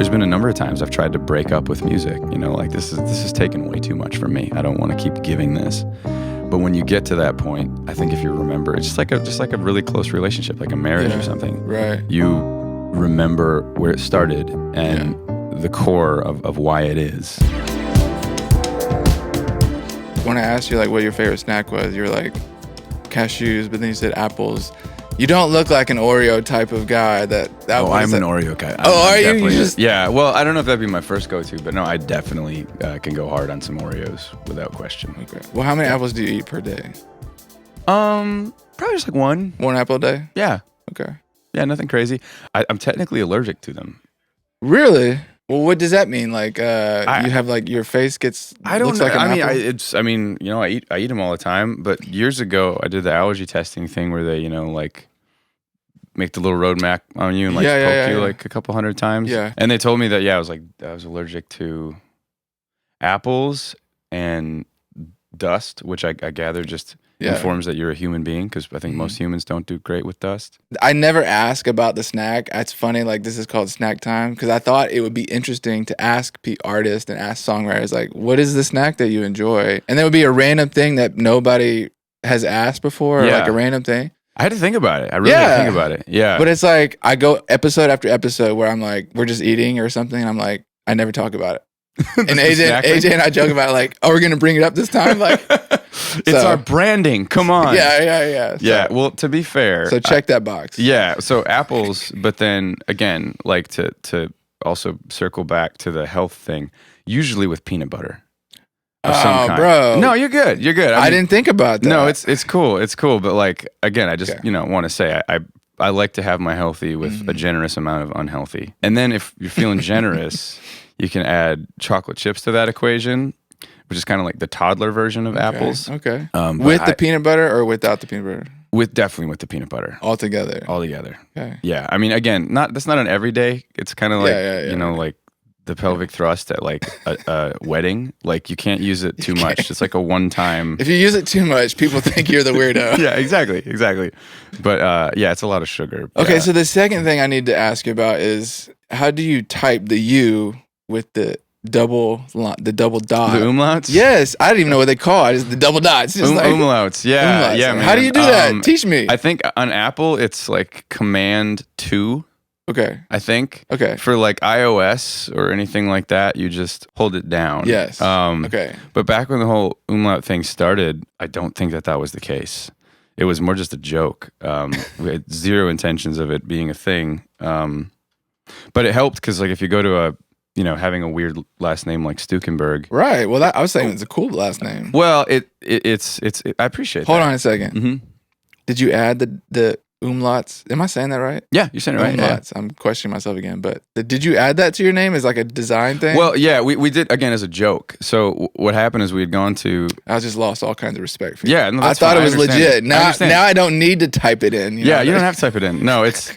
There's been a number of times I've tried to break up with music. You know, like this is taking way too much from me. I don't want to keep giving this. But when you get to that point, I think if you remember, it's just like a really close relationship, like a marriage or something. Right. You remember where it started and the core of why it is. When I asked you like what your favorite snack was, you were like cashews, but then you said apples. You don't look like an Oreo type of guy. I'm an Oreo guy. Are you? Yeah. Well, I don't know if that'd be my first go-to, but no, I definitely can go hard on some Oreos without question. Okay. Well, how many apples do you eat per day? Probably just like one. One apple a day? Yeah. Okay. Yeah, nothing crazy. I'm technically allergic to them. Really? Well, what does that mean? Like, you have like your face looks like an apple? I eat them all the time. But years ago, I did the allergy testing thing where they, like make the little road map on you and like poke you like a couple hundred times. Yeah. And they told me that I was allergic to apples and dust, which I gather just informs that you're a human being, because I think most humans don't do great with dust. I never ask about the snack. It's funny, like this is called snack time, because I thought it would be interesting to ask artists and ask songwriters, like, what is the snack that you enjoy? And there would be a random thing that nobody has asked before, or like a random thing. I had to think about it. I really had to think about it. Yeah. But it's like, I go episode after episode where I'm like, we're just eating or something, and I'm like, I never talk about it. And AJ and I joke about it, like, are we going to bring it up this time? Like, it's our branding. Come on. Yeah. Well, to be fair. So check that box. Yeah. So apples, but then again, like to also circle back to the health thing, usually with peanut butter. Of some kind. Bro. No, you're good. You're good. I didn't think about that. No, it's cool. It's cool. But like, again, I just, want to say I like to have my healthy with a generous amount of unhealthy. And then if you're feeling generous, you can add chocolate chips to that equation, which is kind of like the toddler version of apples. Okay. With the peanut butter or without the peanut butter? Definitely with the peanut butter. Altogether. Okay. Yeah. I mean, again, that's not an everyday. It's kind of like, like the pelvic thrust at like a wedding. Like you can't use it too much. It's like a one-time. If you use it too much, people think you're the weirdo. Yeah, exactly. But it's a lot of sugar. Okay, so the second thing I need to ask you about is, how do you type the U with the double dot? The umlauts? Yes, I don't even know what they call it. It's the double dots. Umlauts. Yeah, man. How do you do that? Teach me. I think on Apple it's like Command 2. Okay. I think. Okay. For like iOS or anything like that, you just hold it down. Yes. Okay. But back when the whole umlaut thing started, I don't think that was the case. It was more just a joke. We had zero intentions of it being a thing. But it helped because like if you go to having a weird last name like Stükenberg. Right. Well, I was saying it's a cool last name. Well, it's I appreciate that. Hold on a second. Mm-hmm. Did you add the umlauts? Am I saying that right? Yeah, you're saying it right. Umlauts. Yeah. I'm questioning myself again. But did you add that to your name as like a design thing? Well, yeah, we did, again, as a joke. So what happened is we had gone to... I just lost all kinds of respect for you. Yeah, no, I thought it was legit. Now I don't need to type it in. You don't have to type it in. No, it's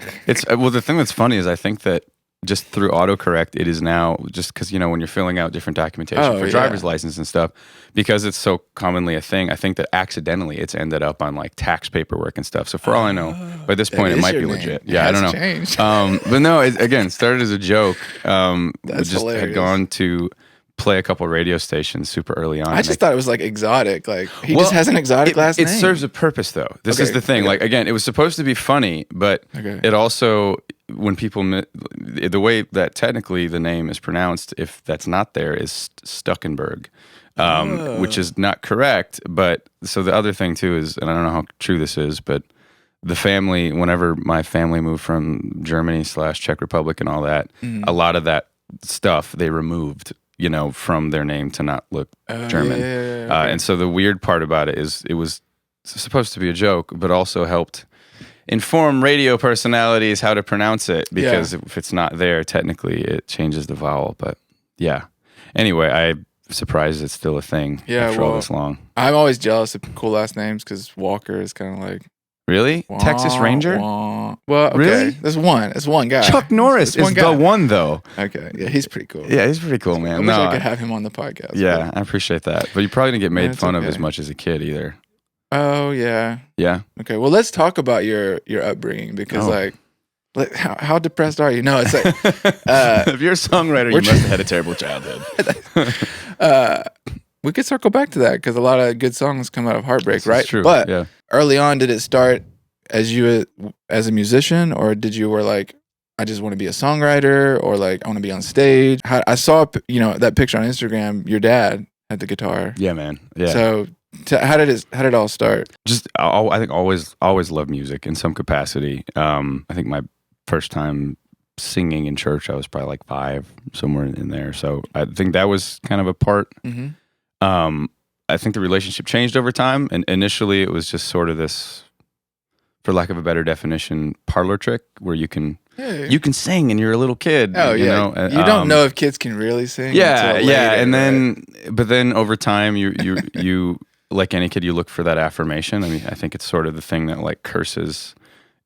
well, the thing that's funny is I think that just through autocorrect, it is now, just because, when you're filling out different documentation for driver's license and stuff, because it's so commonly a thing, I think that accidentally it's ended up on like tax paperwork and stuff. So for all I know, by this point, it might be legit. Yeah, I don't know. Changed. But no, again, started as a joke. That's just hilarious. Had gone to play a couple radio stations super early on. I just thought it was like exotic. Like he just has an exotic last name. It serves a purpose though. This is the thing. Like again, it was supposed to be funny, but it also, when people, the way that technically the name is pronounced, if that's not there, is Stükenberg, which is not correct. But so the other thing too is, and I don't know how true this is, but the family, whenever my family moved from Germany / Czech Republic and all that, a lot of that stuff they removed, from their name to not look German. And so the weird part about it is it was supposed to be a joke, but also helped inform radio personalities how to pronounce it, because if it's not there, technically it changes the vowel. But yeah. Anyway, I'm surprised it's still a thing after all this long. I'm always jealous of cool last names because Walker is kind of like... Really? Texas Ranger? Well, okay. Really? There's one guy. Chuck Norris is the one, though. Okay. Yeah, he's pretty cool. Yeah, he's pretty cool, man. I wish I could have him on the podcast. Yeah, I appreciate that. But you probably didn't get made fun of as much as a kid either. Oh, yeah. Yeah? Okay, well, let's talk about your upbringing, because like Like, how depressed are you? No, it's like if you're a songwriter, you must have had a terrible childhood. We could circle back to that because a lot of good songs come out of heartbreak, right? True. But yeah. early on, did it start as a musician, or did you were like, I just want to be a songwriter, or like I want to be on stage? I saw that picture on Instagram. Your dad had the guitar. Yeah, man. Yeah. So how did it all start? Just I think always loved music in some capacity. I think my first time singing in church, I was probably like 5, somewhere in there. So I think that was kind of a part. Mm-hmm. I think the relationship changed over time, and initially it was just sort of this, for lack of a better definition, parlor trick where you can sing and you're a little kid. Oh, you know? You don't know if kids can really sing. Yeah, until later, and then, right? But then over time, you like any kid, you look for that affirmation. I mean, I think it's sort of the thing that like curses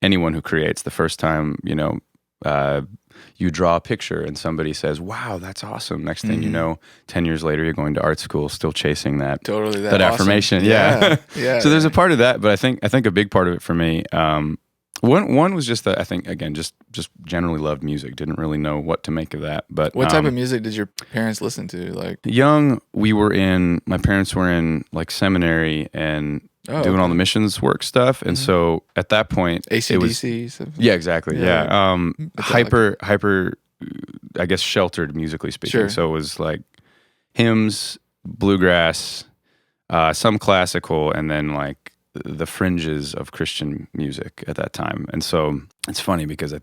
anyone who creates. The first time, you draw a picture and somebody says, "Wow, that's awesome." Next thing you know, 10 years later, you're going to art school, still chasing that awesome affirmation. Yeah. So there's a part of that, but I think a big part of it for me, one was just that I think, again, just generally loved music. Didn't really know what to make of that. But what type of music did your parents listen to? Like young, my parents were in like seminary and doing all the missions work stuff. And so at that point, AC/DC. Yeah, exactly. Yeah. Hyper, I guess, sheltered musically speaking. Sure. So it was like hymns, bluegrass, some classical, and then like the fringes of Christian music at that time. And so it's funny because a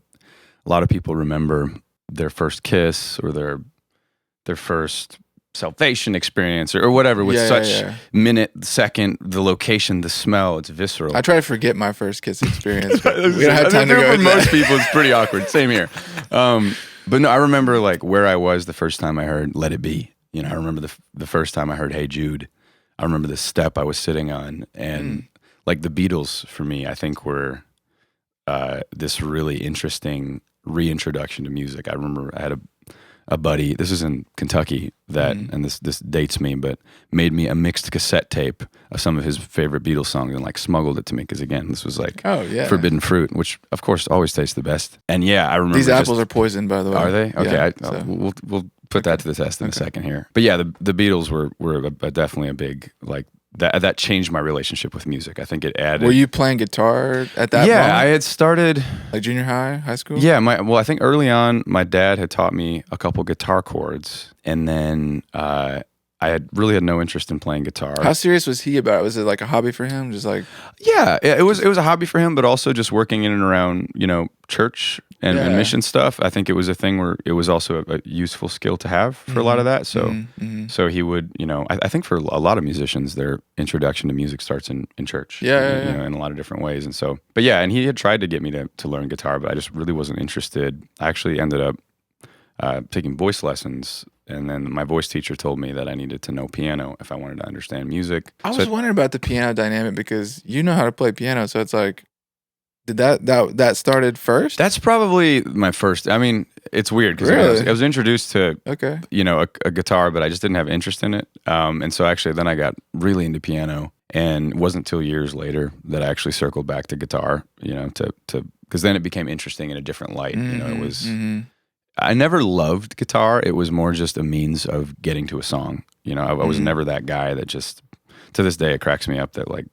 lot of people remember their first kiss or their first salvation experience or whatever with such minute, second, the location, the smell. It's visceral. I try to forget my first kiss experience. But we don't have time to go. For most people, it's pretty awkward. Same here. But no, I remember like where I was the first time I heard "Let It Be." I remember the first time I heard "Hey Jude." I remember the step I was sitting on, and like the Beatles for me, I think were this really interesting reintroduction to music. I remember I had a buddy, this is in Kentucky, that, and this dates me, but made me a mixed cassette tape of some of his favorite Beatles songs and like smuggled it to me because, again, this was like forbidden fruit, which of course always tastes the best. And yeah, I remember these apples are poisoned, by the way. Are they? Okay, Yeah, we'll put that to the test in a second here. But yeah, the Beatles were definitely a big, like, that changed my relationship with music. I think it added. Were you playing guitar at that moment? Yeah, I had started. Like junior high, high school? Yeah, I think early on, my dad had taught me a couple guitar chords, and then I had no interest in playing guitar. How serious was he about it? Was it like a hobby for him? Just like it was a hobby for him, but also just working in and around church and mission stuff. I think it was a thing where it was also a useful skill to have for a lot of that. So so he would I think for a lot of musicians, their introduction to music starts in church. In a lot of different ways. And so, but yeah, and he had tried to get me to learn guitar, but I just really wasn't interested. I actually ended up taking voice lessons. And then my voice teacher told me that I needed to know piano if I wanted to understand music. I was wondering about the piano dynamic because you know how to play piano, so it's like, did that started first? That's probably my first. I mean, it's weird because I was introduced to a guitar, but I just didn't have interest in it. And so actually, then I got really into piano, and it wasn't until years later that I actually circled back to guitar. To because then it became interesting in a different light. It was. I never loved guitar. It was more just a means of getting to a song. I was never that guy that just, to this day, it cracks me up that like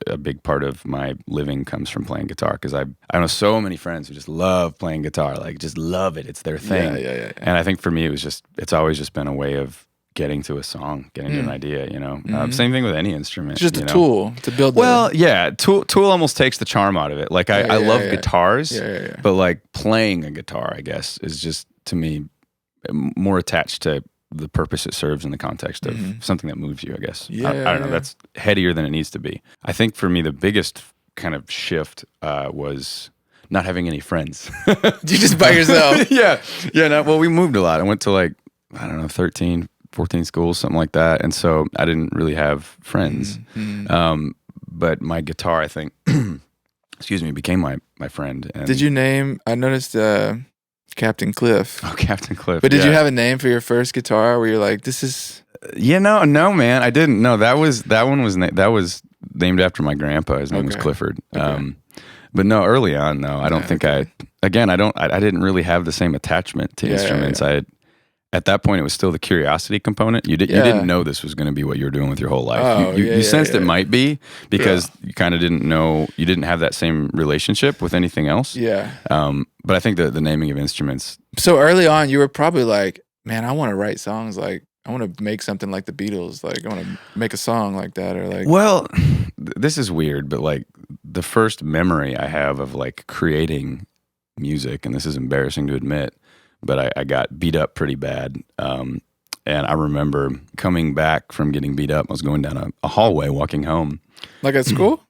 a big part of my living comes from playing guitar because I know so many friends who just love playing guitar, like just love it. It's their thing. Yeah. And I think for me, it's always just been a way of getting to a song, getting to an idea, Same thing with any instrument. It's just a tool to build. Tool almost takes the charm out of it. Like I love guitars, but like playing a guitar, I guess, is just, to me, more attached to the purpose it serves in the context of something that moves you, I guess. I don't know. That's headier than it needs to be. I think for me, the biggest kind of shift was not having any friends. You just by yourself? Yeah. Well, we moved a lot. I went to like, 13, 14 schools, something like that. And so I didn't really have friends. But my guitar, I think, became my friend. And did you name, I noticed Captain Cliff. Oh, Captain Cliff. But did you have a name for your first guitar where you're like, this is... No, man, I didn't. No, that was named after my grandpa. His name was Clifford. Okay. But no, early on, no, I don't think okay. I didn't really have the same attachment to instruments. At that point, it was still the curiosity component. You didn't know this was going to be what you were doing with your whole life. Oh, You sensed it might be because you kind of didn't know, you didn't have that same relationship with anything else. Yeah. But I think the naming of instruments. So early on, you were probably like, man, I want to write songs like, I want to make something like the Beatles. Like, I want to make a song like that, or like. Well, this is weird, but like the first memory I have of like creating music, and this is embarrassing to admit, but I got beat up pretty bad. And I remember coming back from getting beat up. I was going down a hallway, walking home. Like at school?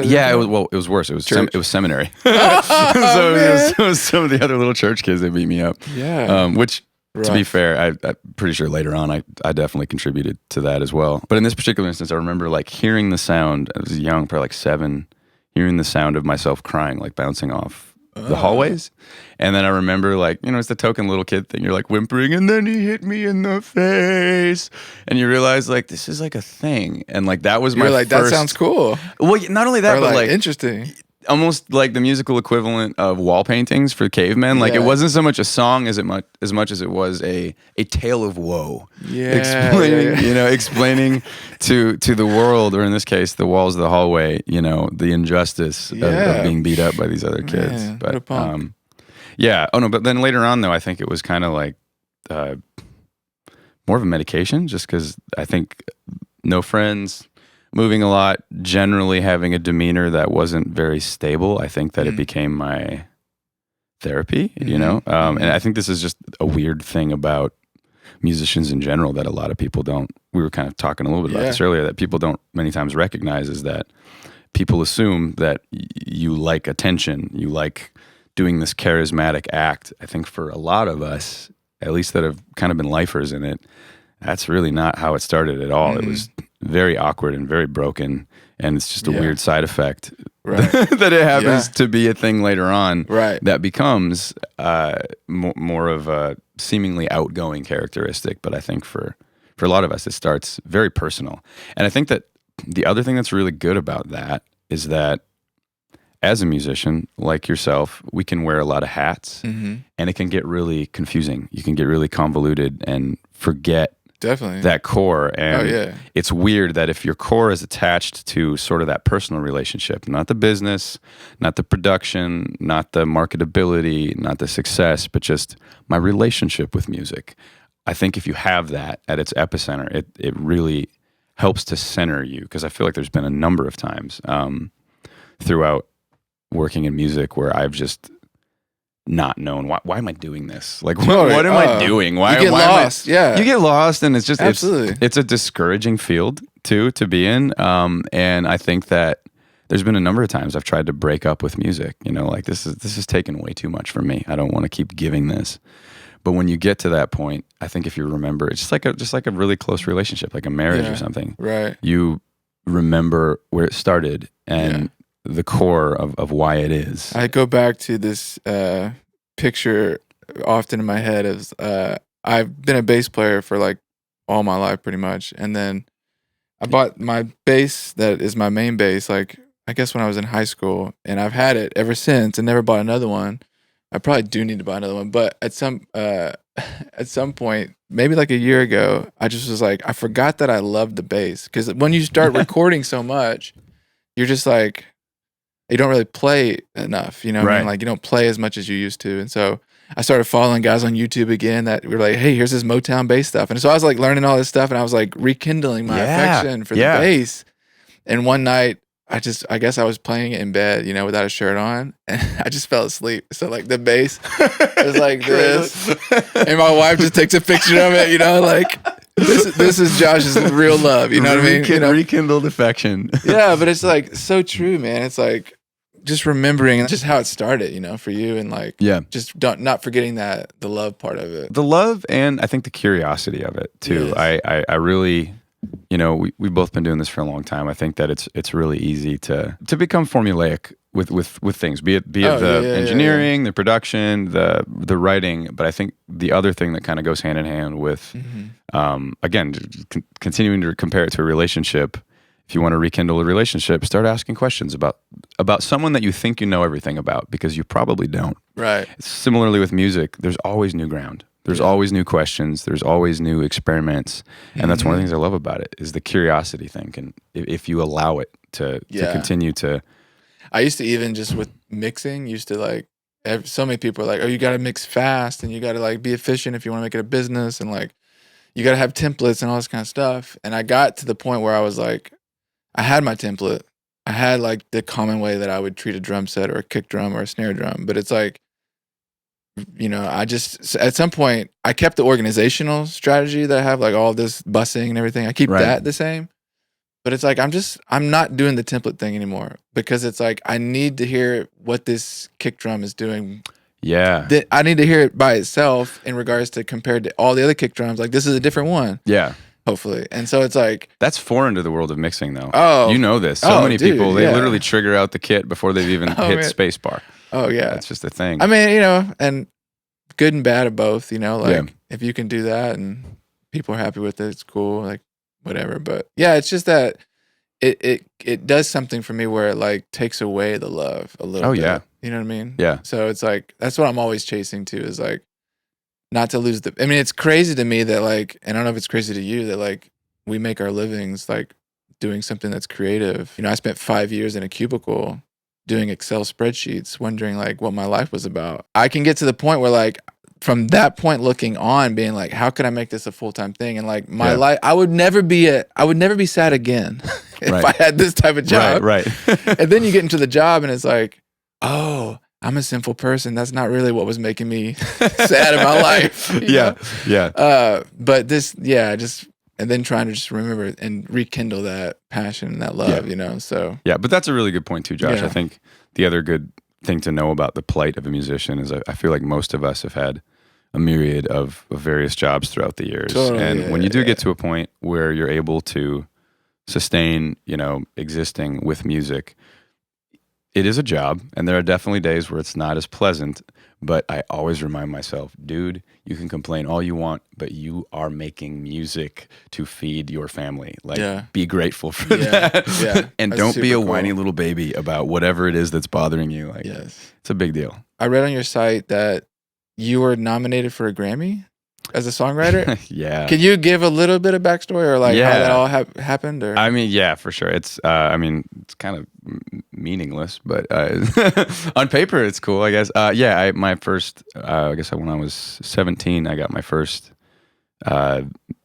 Yeah, it was worse. It was seminary. Oh, it was some of the other little church kids that beat me up. Yeah. Which, to be fair, I'm pretty sure later on I definitely contributed to that as well. But in this particular instance, I remember like hearing the sound. I was young, probably like 7, hearing the sound of myself crying, like bouncing off the hallways. And then I remember like, it's the token little kid thing. You're like whimpering, and then he hit me in the face. And you realize like, this is like a thing. And like, that was my like, first... that sounds cool. Well, not only that, but like interesting. Almost like the musical equivalent of wall paintings for cavemen. Like it wasn't so much a song as much as it was a tale of woe. Explaining to the world, or in this case, the walls of the hallway, the injustice of being beat up by these other kids. Man, but yeah. Oh no, but then later on though, I think it was kind of like more of a medication, just because I think no friends, moving a lot, generally having a demeanor that wasn't very stable. I think that it became my therapy, and I think this is just a weird thing about musicians in general that a lot of people don't. We were kind of talking a little bit about this earlier, that people don't many times recognize, is that people assume that you like attention, you like doing this charismatic act. I think for a lot of us, at least that have kind of been lifers in it, that's really not how it started at all. It was very awkward and very broken, and it's just a weird side effect that it happens to be a thing later on that becomes more of a seemingly outgoing characteristic. But I think for a lot of us, it starts very personal. And I think that the other thing that's really good about that is that as a musician like yourself, we can wear a lot of hats, and it can get really confusing. You can get really convoluted and forget that core. And it's weird that if your core is attached to sort of that personal relationship, not the business, not the production, not the marketability, not the success, but just my relationship with music, I think if you have that at its epicenter, it really helps to center you. Because I feel like there's been a number of times throughout working in music where I've just not known why am I doing this? Like what am I doing? Why you get lost? You get lost, and it's just absolutely it's a discouraging field too to be in. And I think that there's been a number of times I've tried to break up with music. Like this is taking way too much from me. I don't want to keep giving this. But when you get to that point, I think if you remember, it's just like a really close relationship, like a marriage or something. Right. You remember where it started and the core of why it is. I go back to this picture often in my head of I've been a bass player for like all my life pretty much, and then I bought my bass that is my main bass like I guess when I was in high school, and I've had it ever since and never bought another one. I probably do need to buy another one, but at some point, maybe like a year ago, I just was like, I forgot that I loved the bass, because when you start recording so much, you're just like, you don't really play enough, what I mean? Like you don't play as much as you used to. And so I started following guys on YouTube again that were like, hey, here's this Motown bass stuff. And so I was like learning all this stuff, and I was like rekindling my affection for the bass. And one night, I guess I was playing it in bed, without a shirt on, and I just fell asleep. So like the bass was like this, and my wife just takes a picture of it, like this is Josh's real love, you know what I mean? Rekindled affection. Yeah, but it's like so true, man. It's like just remembering just how it started, for you, and like just not forgetting that the love part of it, the love, and I think the curiosity of it too. Yes. I really. We've both been doing this for a long time. I think that it's really easy to become formulaic with things, be it the engineering, the production, the writing. But I think the other thing that kind of goes hand in hand with, again, continuing to compare it to a relationship, if you want to rekindle a relationship, start asking questions about someone that you think you know everything about, because you probably don't. Right. Similarly with music, there's always new ground. There's always new questions. There's always new experiments. And that's one of the things I love about it, is the curiosity thing. And if you allow it to continue to. I used to, even just with mixing, so many people are like, oh, you got to mix fast and you got to like be efficient if you want to make it a business, and like you got to have templates and all this kind of stuff. And I got to the point where I was like, I had my template. I had like the common way that I would treat a drum set or a kick drum or a snare drum. But it's like, I just, at some point, I kept the organizational strategy that I have, like all this bussing and everything. I keep that the same. But it's like, I'm not doing the template thing anymore, because it's like, I need to hear what this kick drum is doing. Yeah. I need to hear it by itself in regards to compared to all the other kick drums. Like, this is a different one. Yeah. Hopefully. And so it's like, that's foreign to the world of mixing, though. Oh, you know this. So many people, they yeah. literally trigger out the kit before they've even hit spacebar. Oh yeah. That's just a thing. I mean, and good and bad of both, like if you can do that and people are happy with it, it's cool, like whatever. But yeah, it's just that it does something for me where it like takes away the love a little bit. Yeah. You know what I mean? Yeah. So it's like, that's what I'm always chasing too, is like not to lose I mean, it's crazy to me that like, and I don't know if it's crazy to you, that like we make our livings like doing something that's creative. I spent 5 years in a cubicle doing Excel spreadsheets, wondering like what my life was about. I can get to the point where like, from that point looking on, being like, how could I make this a full-time thing? And like my life, I would never be sad again if I had this type of job. Right. And then you get into the job and it's like, oh, I'm a sinful person. That's not really what was making me sad in my life. Yeah. But this, and then trying to just remember and rekindle that passion and that love, so. Yeah, but that's a really good point too, Josh. Yeah. I think the other good thing to know about the plight of a musician is I feel like most of us have had a myriad of various jobs throughout the years. Totally, and when you do get to a point where you're able to sustain, existing with music, it is a job, and there are definitely days where it's not as pleasant, but I always remind myself, dude, you can complain all you want, but you are making music to feed your family. Like, be grateful for that. Yeah. And That's don't be a super whiny cool. little baby about whatever it is that's bothering you. Like, it's a big deal. I read on your site that you were nominated for a Grammy as a songwriter. Yeah. Can you give a little bit of backstory, or like how that all happened? Or? I mean, yeah, for sure. It's, it's kind of meaningless, but on paper, it's cool, I guess. My first, I guess when I was 17, I got my first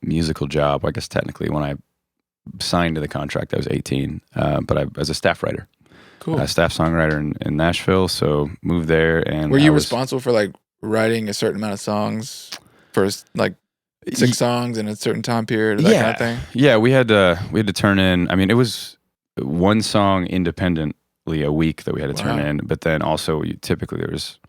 musical job. I guess technically when I signed to the contract, I was 18, but I as a staff writer. Cool. Staff songwriter in Nashville, so moved there. And were you responsible for like writing a certain amount of songs? First, like 6 songs in a certain time period, that kind of thing? Yeah, we had to turn in, I mean, it was one song independently a week that we had to turn in, but then also typically there was a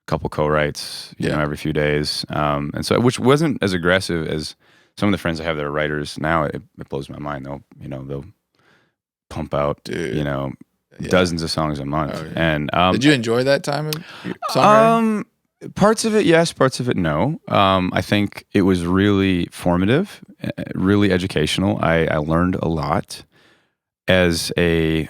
couple co-writes, every few days. And so, which wasn't as aggressive as some of the friends I have that are writers now. It blows my mind. They'll pump out, dozens of songs a month. Oh, yeah. And did you enjoy that time of songwriting? Parts of it, yes. Parts of it, no. I think it was really formative, really educational. I learned a lot as a,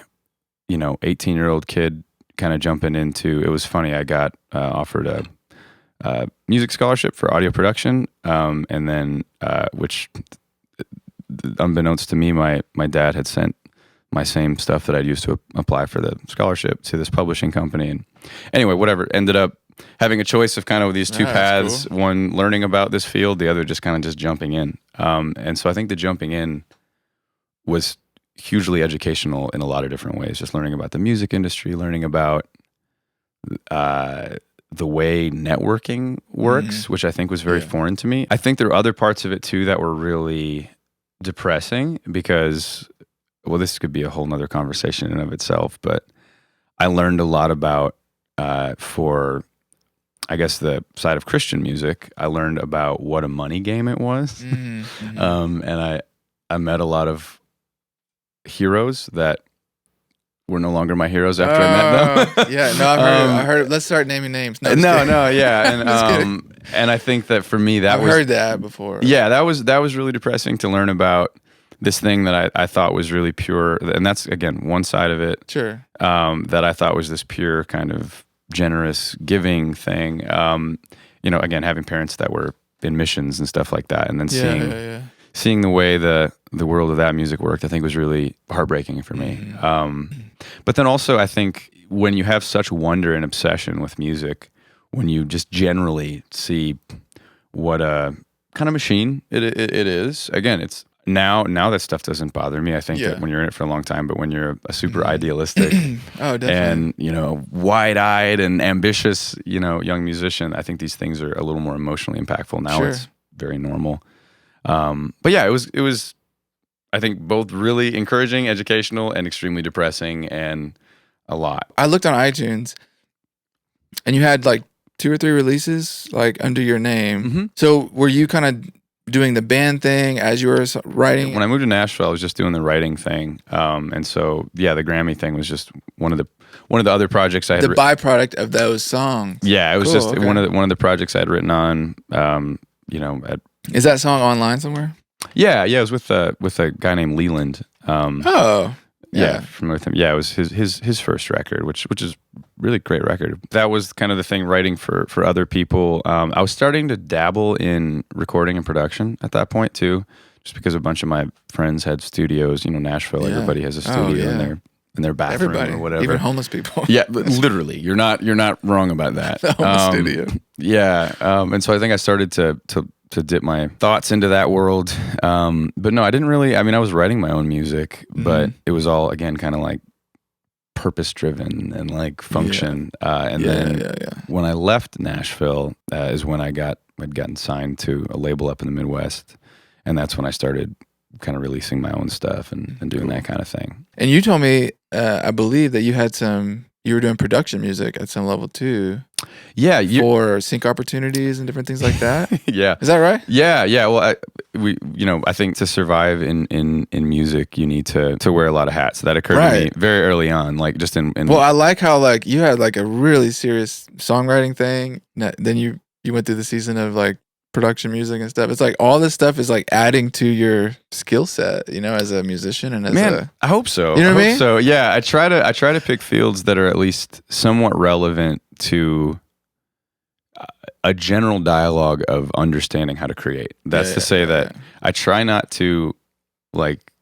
18-year-old kid kind of jumping into, it was funny. I got offered a music scholarship for audio production. And then, which unbeknownst to me, my dad had sent my same stuff that I'd used to apply for the scholarship to this publishing company. And anyway, whatever, ended up having a choice of kind of these two paths, cool. One learning about this field, the other just kind of just jumping in. And so I think the jumping in was hugely educational in a lot of different ways, just learning about the music industry, learning about the way networking works, which I think was very foreign to me. I think there are other parts of it too that were really depressing because, well, this could be a whole nother conversation in and of itself, but I learned a lot about, for I guess the side of Christian music, I learned about what a money game it was. Mm-hmm. And I met a lot of heroes that were no longer my heroes after I met them. I heard. Let's start naming names. Yeah. And I think that for me, I've heard that before. Yeah, that was really depressing to learn about this thing that I thought was really pure, and that's again one side of it. Sure. That I thought was this pure kind of generous giving thing. Again, having parents that were in missions and stuff like that, and then seeing the way the world of that music worked, I think was really heartbreaking for me. But then also, I think when you have such wonder and obsession with music, when you just generally see what a kind of machine it is. Again, it's now that stuff doesn't bother me. I think that when you're in it for a long time, but when you're a super idealistic and wide-eyed and ambitious, young musician, I think these things are a little more emotionally impactful. Now it's very normal. But yeah, it was I think both really encouraging, educational, and extremely depressing, and a lot. I looked on iTunes, and you had like 2 or 3 releases like under your name. Mm-hmm. So were you kind of doing the band thing as you were writing? When I moved to Nashville, I was just doing the writing thing, and so the Grammy thing was just one of the other projects I had. The byproduct of those songs. Yeah, it was just one of the projects I had written on. Is that song online somewhere? Yeah, it was with a guy named Leland. From with him. Yeah, it was his first record, which is really great record. That was kind of the thing, writing for other people. I was starting to dabble in recording and production at that point too, just because a bunch of my friends had studios. Nashville, everybody has a studio in their bathroom or whatever. Even homeless people. Yeah, literally. You're not wrong about that. The homeless studio. Yeah, and so I think I started to dip my thoughts into that world. But no, I didn't really, I was writing my own music, but it was all, again, kind of like purpose-driven and like function. When I left Nashville is when I'd gotten signed to a label up in the Midwest. And that's when I started kind of releasing my own stuff and doing that kind of thing. And you told me, I believe that you were doing production music at some level too. Yeah, for sync opportunities and different things like that. Yeah, is that right? Yeah. Well, I think to survive in music, you need to wear a lot of hats. That occurred to me very early on, like just in. Well, I like how like you had like a really serious songwriting thing. Then you went through the season of like production music and stuff. It's like all this stuff is like adding to your skill set, as a musician and as I hope so. You know what I mean? So yeah, I try to pick fields that are at least somewhat relevant to a general dialogue of understanding how to create. That's to say that I try not to like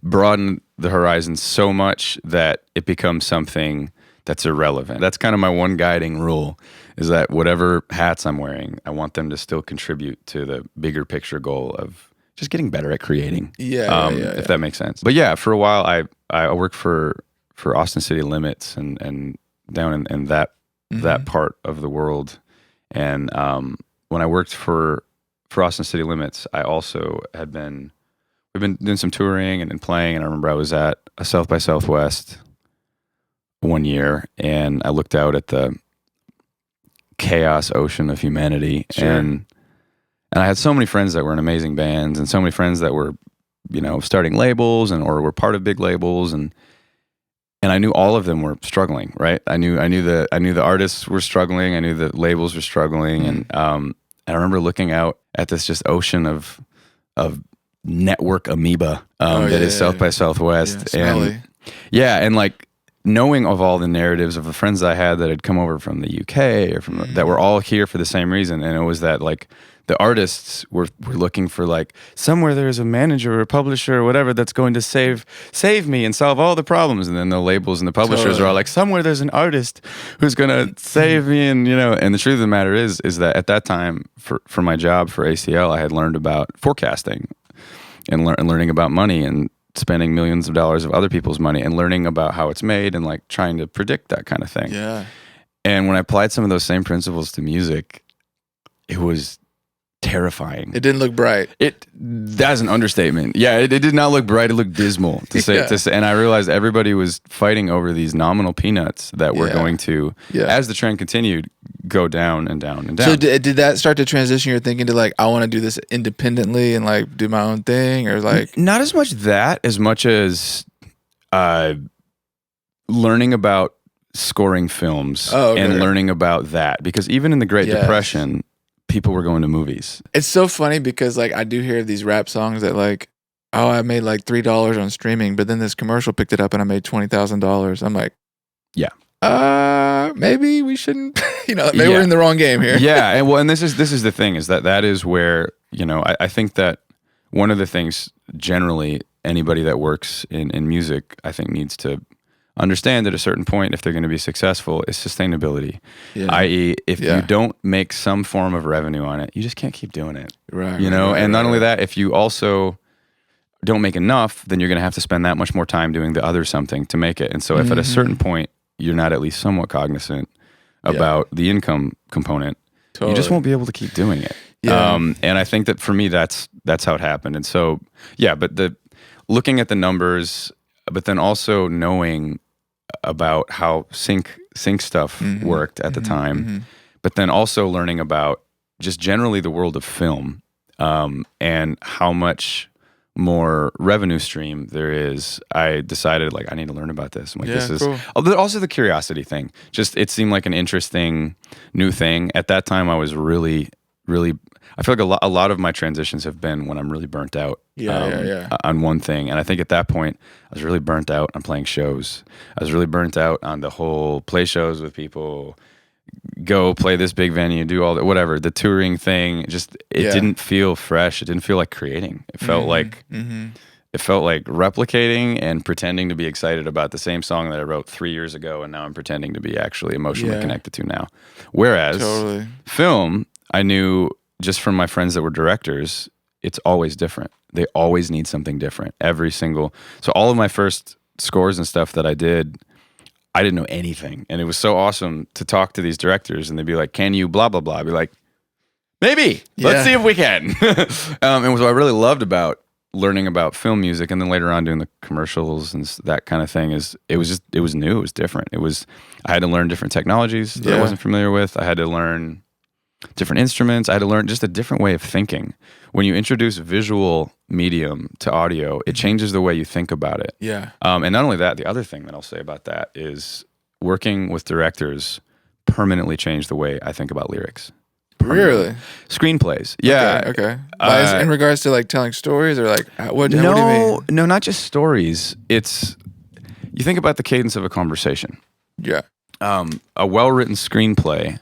broaden the horizon so much that it becomes something that's irrelevant. That's kind of my one guiding rule, is that whatever hats I'm wearing, I want them to still contribute to the bigger picture goal of just getting better at creating. If that makes sense. But yeah, for a while I worked for Austin City Limits and down in that that part of the world. And when I worked for Austin City Limits, I also we've been doing some touring and playing. And I remember I was at a South by Southwest one year, and I looked out at the chaos ocean of humanity. Sure. And I had so many friends that were in amazing bands, and so many friends that were, starting labels or were part of big labels, and I knew all of them were struggling, right? I knew the artists were struggling. I knew the labels were struggling, and I remember looking out at this just ocean of network amoeba that is South by Southwest, and like knowing of all the narratives of the friends I had that had come over from the UK or from that were all here for the same reason, and it was that like the artists were looking for like somewhere there's a manager or a publisher or whatever that's going to save me and solve all the problems, and then the labels and the publishers are all like somewhere there's an artist who's going to save me, and and the truth of the matter is that at that time for my job for ACL, I had learned about forecasting and learning about money and spending millions of dollars of other people's money and learning about how it's made and like trying to predict that kind of thing. Yeah. And when I applied some of those same principles to music, it was terrifying. It didn't look bright. That's an understatement. Yeah, it did not look bright. It looked dismal to say. And I realized everybody was fighting over these nominal peanuts that were going to, as the trend continued, go down and down and down. So did that start to transition your thinking to like, I want to do this independently and like do my own thing, or like? Not as much that, as much as learning about scoring films and learning about that, because even in the Great Depression, people were going to movies. It's so funny because like I do hear these rap songs that like oh, I made like $3 on streaming, but then this commercial picked it up and I made $20,000. I'm like, yeah. Maybe we shouldn't, maybe we're in the wrong game here. Yeah. And this is the thing, is that is where, I think that one of the things generally anybody that works in music, I think, needs to understand at a certain point, if they're going to be successful, is sustainability. Yeah. I.e., if you don't make some form of revenue on it, you just can't keep doing it. Right. And not only that, if you also don't make enough, then you're going to have to spend that much more time doing the other something to make it. And so if at a certain point you're not at least somewhat cognizant about the income component, you just won't be able to keep doing it. Yeah. And I think that for me, that's how it happened. And so, but looking at the numbers, but then also knowing about how sync stuff worked at the time, but then also learning about just generally the world of film, and how much more revenue stream there is. I decided, like, I need to learn about this. I'm like, this is cool. Also the curiosity thing. Just, it seemed like an interesting new thing. At that time, I was really, I feel like a lot of my transitions have been when I'm really burnt out on one thing. And I think at that point, I was really burnt out on playing shows. I was really burnt out on the whole play shows with people, go play this big venue, do all that, whatever, the touring thing. Just, it didn't feel fresh. It didn't feel like creating. It felt like it felt like replicating and pretending to be excited about the same song that I wrote 3 years ago, and now I'm pretending to be actually emotionally connected to now. Whereas film, I knew just from my friends that were directors, it's always different. They always need something different. So all of my first scores and stuff that I did, I didn't know anything. And it was so awesome to talk to these directors, and they'd be like, can you blah, blah, blah. I'd be like, maybe. Let's see if we can. And what I really loved about learning about film music, and then later on doing the commercials and that kind of thing, is it was new. It was different. I had to learn different technologies that I wasn't familiar with. I had to learn different instruments. I had to learn just a different way of thinking. When you introduce visual medium to audio, it changes the way you think about it. Yeah. And not only that, the other thing that I'll say about that is working with directors permanently changed the way I think about lyrics. Really? Screenplays. Yeah. Okay. In regards to like telling stories, or like what do you mean? No, not just stories. It's, you think about the cadence of a conversation. Yeah. A well-written screenplay,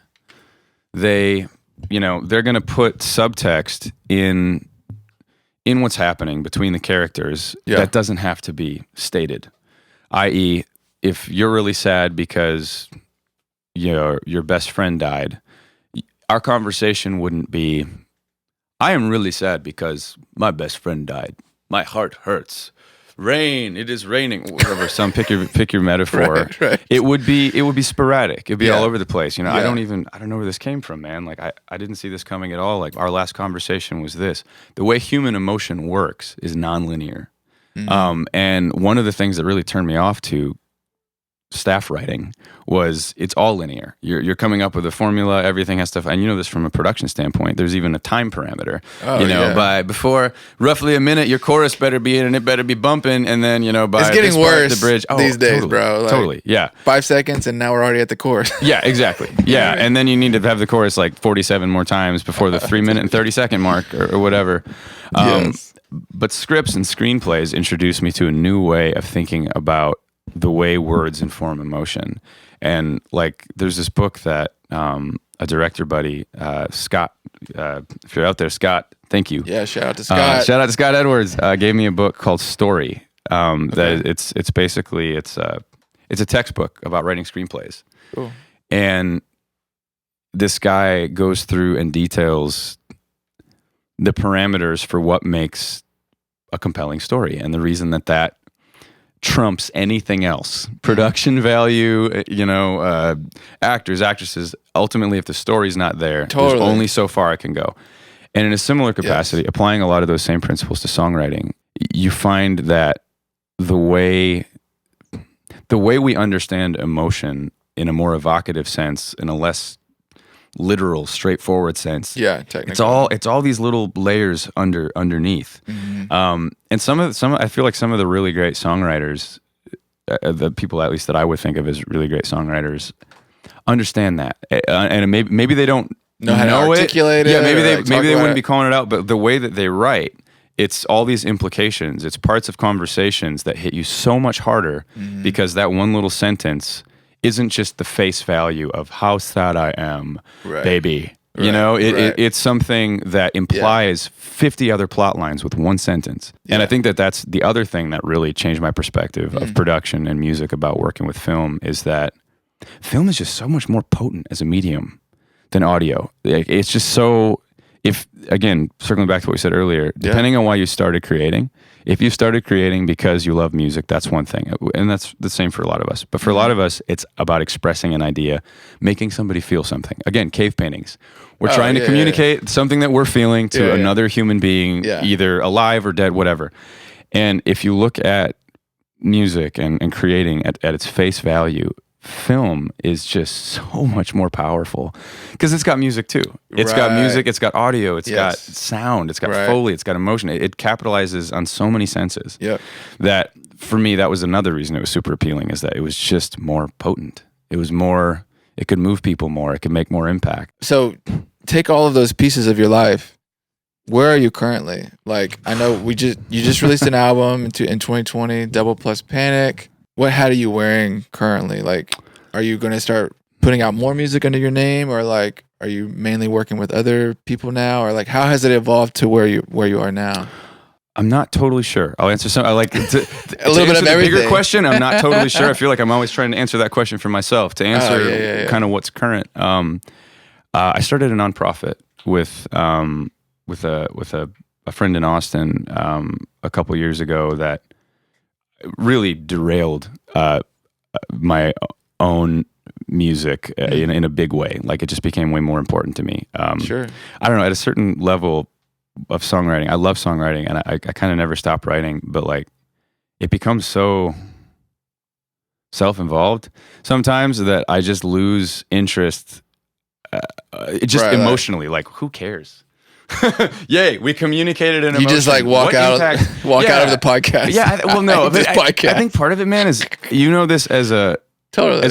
they're going to put subtext in what's happening between the characters that doesn't have to be stated. I.e., if you're really sad because your best friend died, our conversation wouldn't be, I am really sad because my best friend died. My heart hurts. Rain, it is raining. Whatever, pick your metaphor. Right. It would be sporadic. It'd be all over the place. I don't know where this came from, man. Like I didn't see this coming at all. Like our last conversation was this. The way human emotion works is nonlinear. And one of the things that really turned me off to staff writing was it's all linear. You're coming up with a formula, everything has stuff, and this from a production standpoint, there's even a time parameter. By before roughly a minute, your chorus better be in and it better be bumping, and then by it's getting worse the bridge. these days, bro. Like, totally, yeah. 5 seconds and now we're already at the chorus. Yeah, exactly. Yeah, and then you need to have the chorus like 47 more times before the 3 minute and 30 second mark or whatever. But scripts and screenplays introduced me to a new way of thinking about the way words inform emotion. And like there's this book that a director buddy, Scott, if you're out there, Scott, thank you. Yeah, shout out to Scott. Shout out to Scott Edwards. Gave me a book called Story. That it's basically it's a textbook about writing screenplays. Cool. And this guy goes through and details the parameters for what makes a compelling story, and the reason that trumps anything else. Production value, actors, actresses. Ultimately, if the story's not there, there's only so far it can go. And in a similar capacity, applying a lot of those same principles to songwriting, you find that the way we understand emotion in a more evocative sense, in a less literal, straightforward sense. Yeah, technically. It's all these little layers underneath. And some I feel like some of the really great songwriters, the people at least that I would think of as really great songwriters, understand that, and maybe they don't know how to articulate it. Yeah, maybe they wouldn't be calling it out, but the way that they write it's all these implications. It's parts of conversations that hit you so much harder because that one little sentence isn't just the face value of how sad I am, baby. You know, it's something that implies 50 other plot lines with one sentence. And I think that that's the other thing that really changed my perspective of production and music about working with film, is that film is just so much more potent as a medium than audio. It's just so, again, circling back to what we said earlier, depending on why you started creating, if you started creating because you love music, that's one thing. And that's the same for a lot of us. But for a lot of us, it's about expressing an idea, making somebody feel something. Again, cave paintings. We're trying to communicate something that we're feeling to another human being, either alive or dead, whatever. And if you look at music and creating at its face value, film is just so much more powerful because it's got music too. It's got music, it's got audio, it's got sound, it's got Foley, it's got emotion. It capitalizes on so many senses that for me, that was another reason it was super appealing, is that it was just more potent. It was more, it could move people more, it could make more impact. So take all of those pieces of your life. Where are you currently? Like, I know you just released an album in 2020, Double Plus Panic. What hat are you wearing currently? Like, are you going to start putting out more music under your name, or like, are you mainly working with other people now, or like, how has it evolved to where you are now? I'm not totally sure. I'll answer some. I like to a little bit of everything. Bigger question. I'm not totally sure. I feel like I'm always trying to answer that question for myself. To answer kind of what's current. I started a nonprofit with a friend in Austin a couple years ago that really derailed my own music in a big way. Like, it just became way more important to me. Sure. I don't know, at a certain level of songwriting, I love songwriting, and I kind of never stopped writing, but like, it becomes so self-involved sometimes that I just lose interest emotionally. Like, who cares? Yay, we communicated an emotion. You just like walk out of the podcast. Yeah, well, no, but I podcast. think part of it, man, is this as a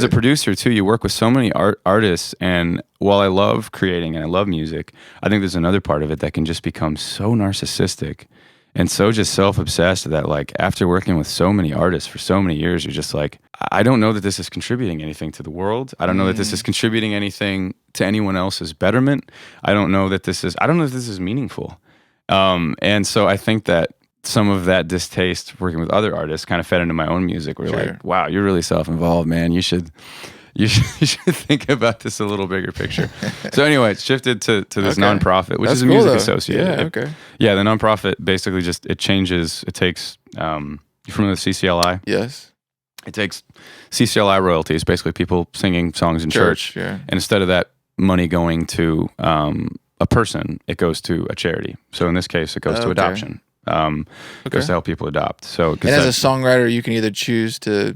producer too. You work with so many artists, and while I love creating and I love music, I think there's another part of it that can just become so narcissistic and so just self-obsessed that, like, after working with so many artists for so many years, you're just like, I don't know that this is contributing anything to the world. I don't know that this is contributing anything to anyone else's betterment. I don't know if this is meaningful. And so I think that some of that distaste working with other artists kind of fed into my own music. We're like, wow, you're really self-involved, man. You should think about this a little bigger picture. So anyway, it's shifted to this nonprofit, which is a music associate. Yeah, the nonprofit basically it takes, you familiar with CCLI? Yes. It takes CCLI royalties, basically people singing songs in church. And instead of that money going to a person, it goes to a charity. So in this case, it goes to adoption. It goes to help people adopt. So, and as a songwriter, you can either choose to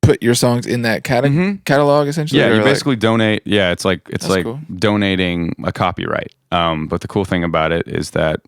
put your songs in that catalog, essentially. Yeah, you basically donate. Yeah, it's like cool. Donating a copyright. But the cool thing about it is that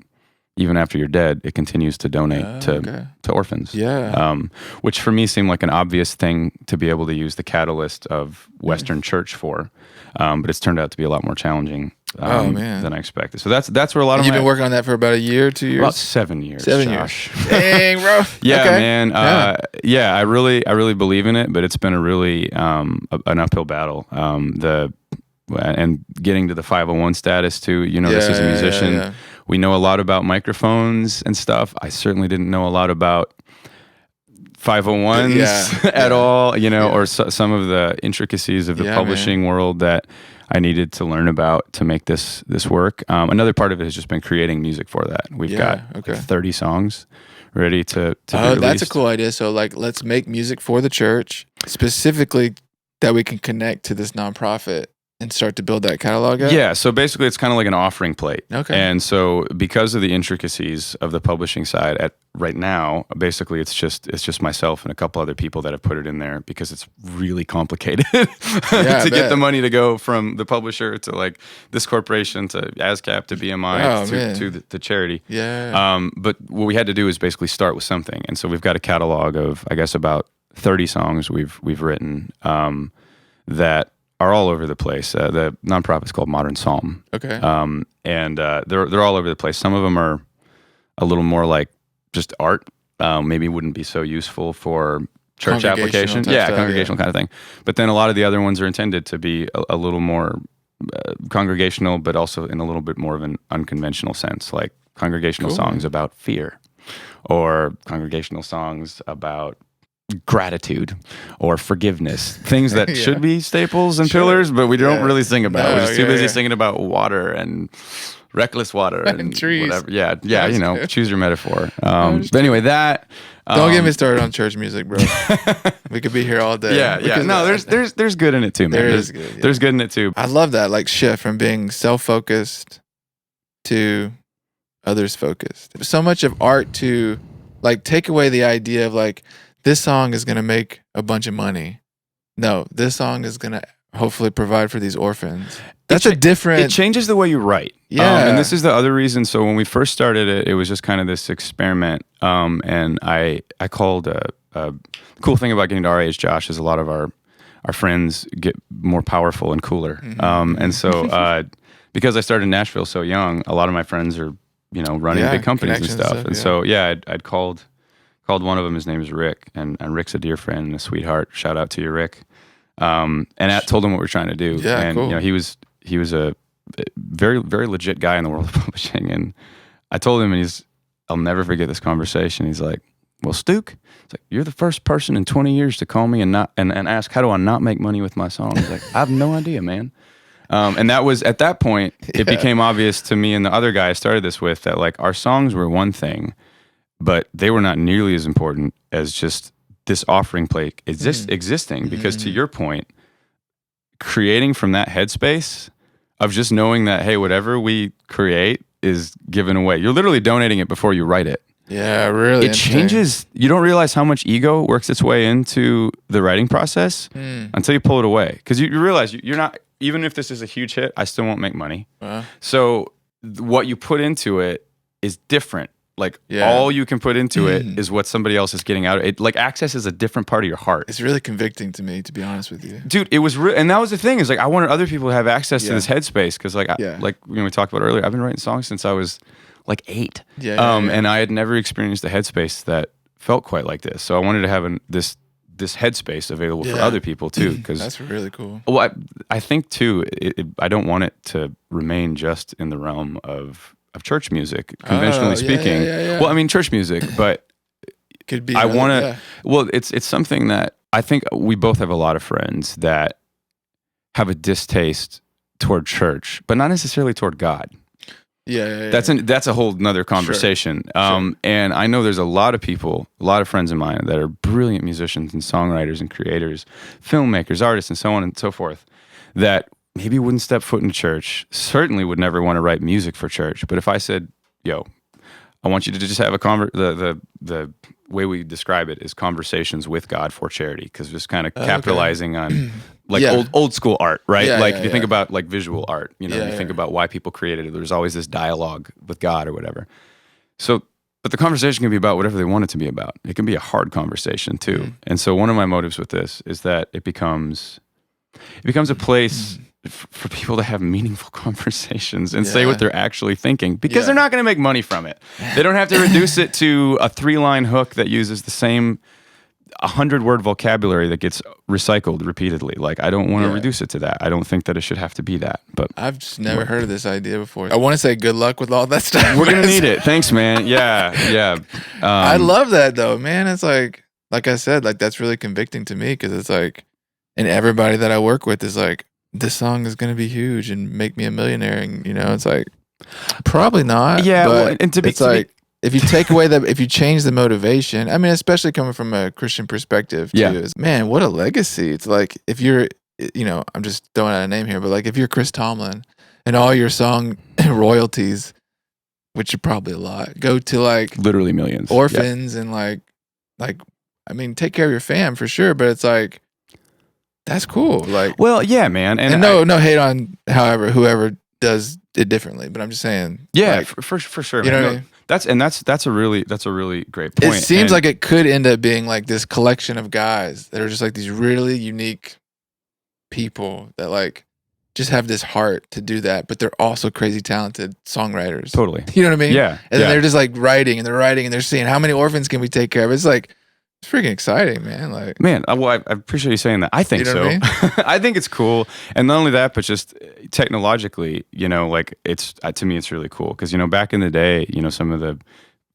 even after you're dead, it continues to donate to orphans. Yeah. Which for me seemed like an obvious thing to be able to use the catalyst of Western church for. But it's turned out to be a lot more challenging than I expected. So that's where a lot of you've been working on that for about a year, 2 years? About 7 years. 7 years. Dang, bro. Yeah, man. I really believe in it, but it's been a really an uphill battle. And getting to the 501 status too. This is a musician. Yeah. We know a lot about microphones and stuff. I certainly didn't know a lot about 501s at all, or some of the intricacies of the publishing world that I needed to learn about to make this work. Another part of it has just been creating music for that. We've got 30 songs ready to be released. That's a cool idea. So like, let's make music for the church, specifically that we can connect to this nonprofit and start to build that catalog out? Yeah, so basically it's kind of like an offering plate. Okay. And so because of the intricacies of the publishing side right now, basically it's just myself and a couple other people that have put it in there because it's really complicated to get the money to go from the publisher to like this corporation to ASCAP to BMI to the charity. Yeah. But what we had to do is basically start with something. And so we've got a catalog of, I guess, about 30 songs we've written that are all over the place. The nonprofit's called Modern Psalm. Okay. And they're all over the place. Some of them are a little more like just art. Maybe wouldn't be so useful for church application. Yeah, congregational kind of thing. But then a lot of the other ones are intended to be a little more congregational, but also in a little bit more of an unconventional sense, like congregational songs about fear, or congregational songs about gratitude or forgiveness, things that should be staples and pillars, but we don't really sing about. We're just too busy singing about water and reckless water and trees. Whatever. Yeah, you know, choose your metaphor. But anyway, that. Don't get me started on church music, bro. We could be here all day. Yeah. No, there's good in it too, man. There's good in it too. I love that, like, shift from being self-focused to others focused. So much of art to, like, take away the idea of like, this song is gonna make a bunch of money. No, this song is gonna hopefully provide for these orphans. That's a different. It changes the way you write. Yeah, and this is the other reason. So when we first started it, it was just kind of this experiment. And I called the cool thing about getting to our age, Josh, is a lot of our friends get more powerful and cooler. And so because I started in Nashville so young, a lot of my friends are running big companies and stuff. And so I'd called one of them. His name is Rick, and Rick's a dear friend and a sweetheart. Shout out to you, Rick. And I told him what we're trying to do. Yeah, and cool. He was a very, very legit guy in the world of publishing. And I told him, and I'll never forget this conversation. He's like, well, Stuke, it's like, you're the first person in 20 years to call me and ask, how do I not make money with my songs? Like, I have no idea, man. And that was, at that point, it became obvious to me and the other guy I started this with that, like, our songs were one thing, but they were not nearly as important as just this offering plate existing. Because to your point, creating from that headspace of just knowing that, hey, whatever we create is given away. You're literally donating it before you write it. Yeah, really. It changes. You don't realize how much ego works its way into the writing process until you pull it away. Because you realize you're not, even if this is a huge hit, I still won't make money. So what you put into it is different. Like, all you can put into it is what somebody else is getting out of it. Like, access is a different part of your heart. It's really convicting to me, to be honest with you. Dude, it was and that was the thing, is like, I wanted other people to have access to this headspace. Because like, we talked about earlier, I've been writing songs since I was like 8. And I had never experienced a headspace that felt quite like this. So I wanted to have this headspace available for other people too. Because that's really cool. Well, I think too, I don't want it to remain just in the realm of church music, conventionally speaking. Well, I mean, church music, but could be. I want to. Well, it's something that I think we both have a lot of friends that have a distaste toward church, but not necessarily toward God. That's a whole nother conversation. Sure. And I know there's a lot of people, a lot of friends of mine that are brilliant musicians and songwriters and creators, filmmakers, artists, and so on and so forth, that maybe wouldn't step foot in church, certainly would never want to write music for church. But if I said, yo, I want you to just have the way we describe it is conversations with God for charity, because just kind of capitalizing on like old school art, right? If you think about like visual art, you think about why people created it. There's always this dialogue with God or whatever. So, but the conversation can be about whatever they want it to be about. It can be a hard conversation too. And so one of my motives with this is that it becomes a place for people to have meaningful conversations and say what they're actually thinking, because they're not going to make money from it. They don't have to reduce it to a 3-line hook that uses the same 100-word vocabulary that gets recycled repeatedly. Like, I don't want to reduce it to that. I don't think that it should have to be that. But I've just never heard of this idea before. I want to say good luck with all that stuff. We're going to need it. Thanks, man. Yeah. I love that though, man. It's like I said, like, that's really convicting to me, because it's like, and everybody that I work with is like, this song is going to be huge and make me a millionaire. And, it's like, probably not. Yeah. But if you take away if you change the motivation, I mean, especially coming from a Christian perspective too, is, man, what a legacy. It's like, if you're, I'm just throwing out a name here, but like, if you're Chris Tomlin and all your song royalties, which are probably a lot, go to like literally millions, orphans and like, I mean, take care of your fam for sure. But it's like, that's cool. Like, well, yeah, man. And no hate on whoever does it differently, but I'm just saying. Yeah, like, for sure. You know what I mean? That's a really great point. It seems like it could end up being like this collection of guys that are just like these really unique people that like just have this heart to do that, but they're also crazy talented songwriters. Totally. You know what I mean? Yeah. And then they're just like writing and they're seeing how many orphans can we take care of. It's like, it's freaking exciting, man. Like, man, well, I appreciate you saying that. I think you know so. what I mean? I think it's cool, and not only that, but just technologically, like it's to me, it's really cool because back in the day, some of the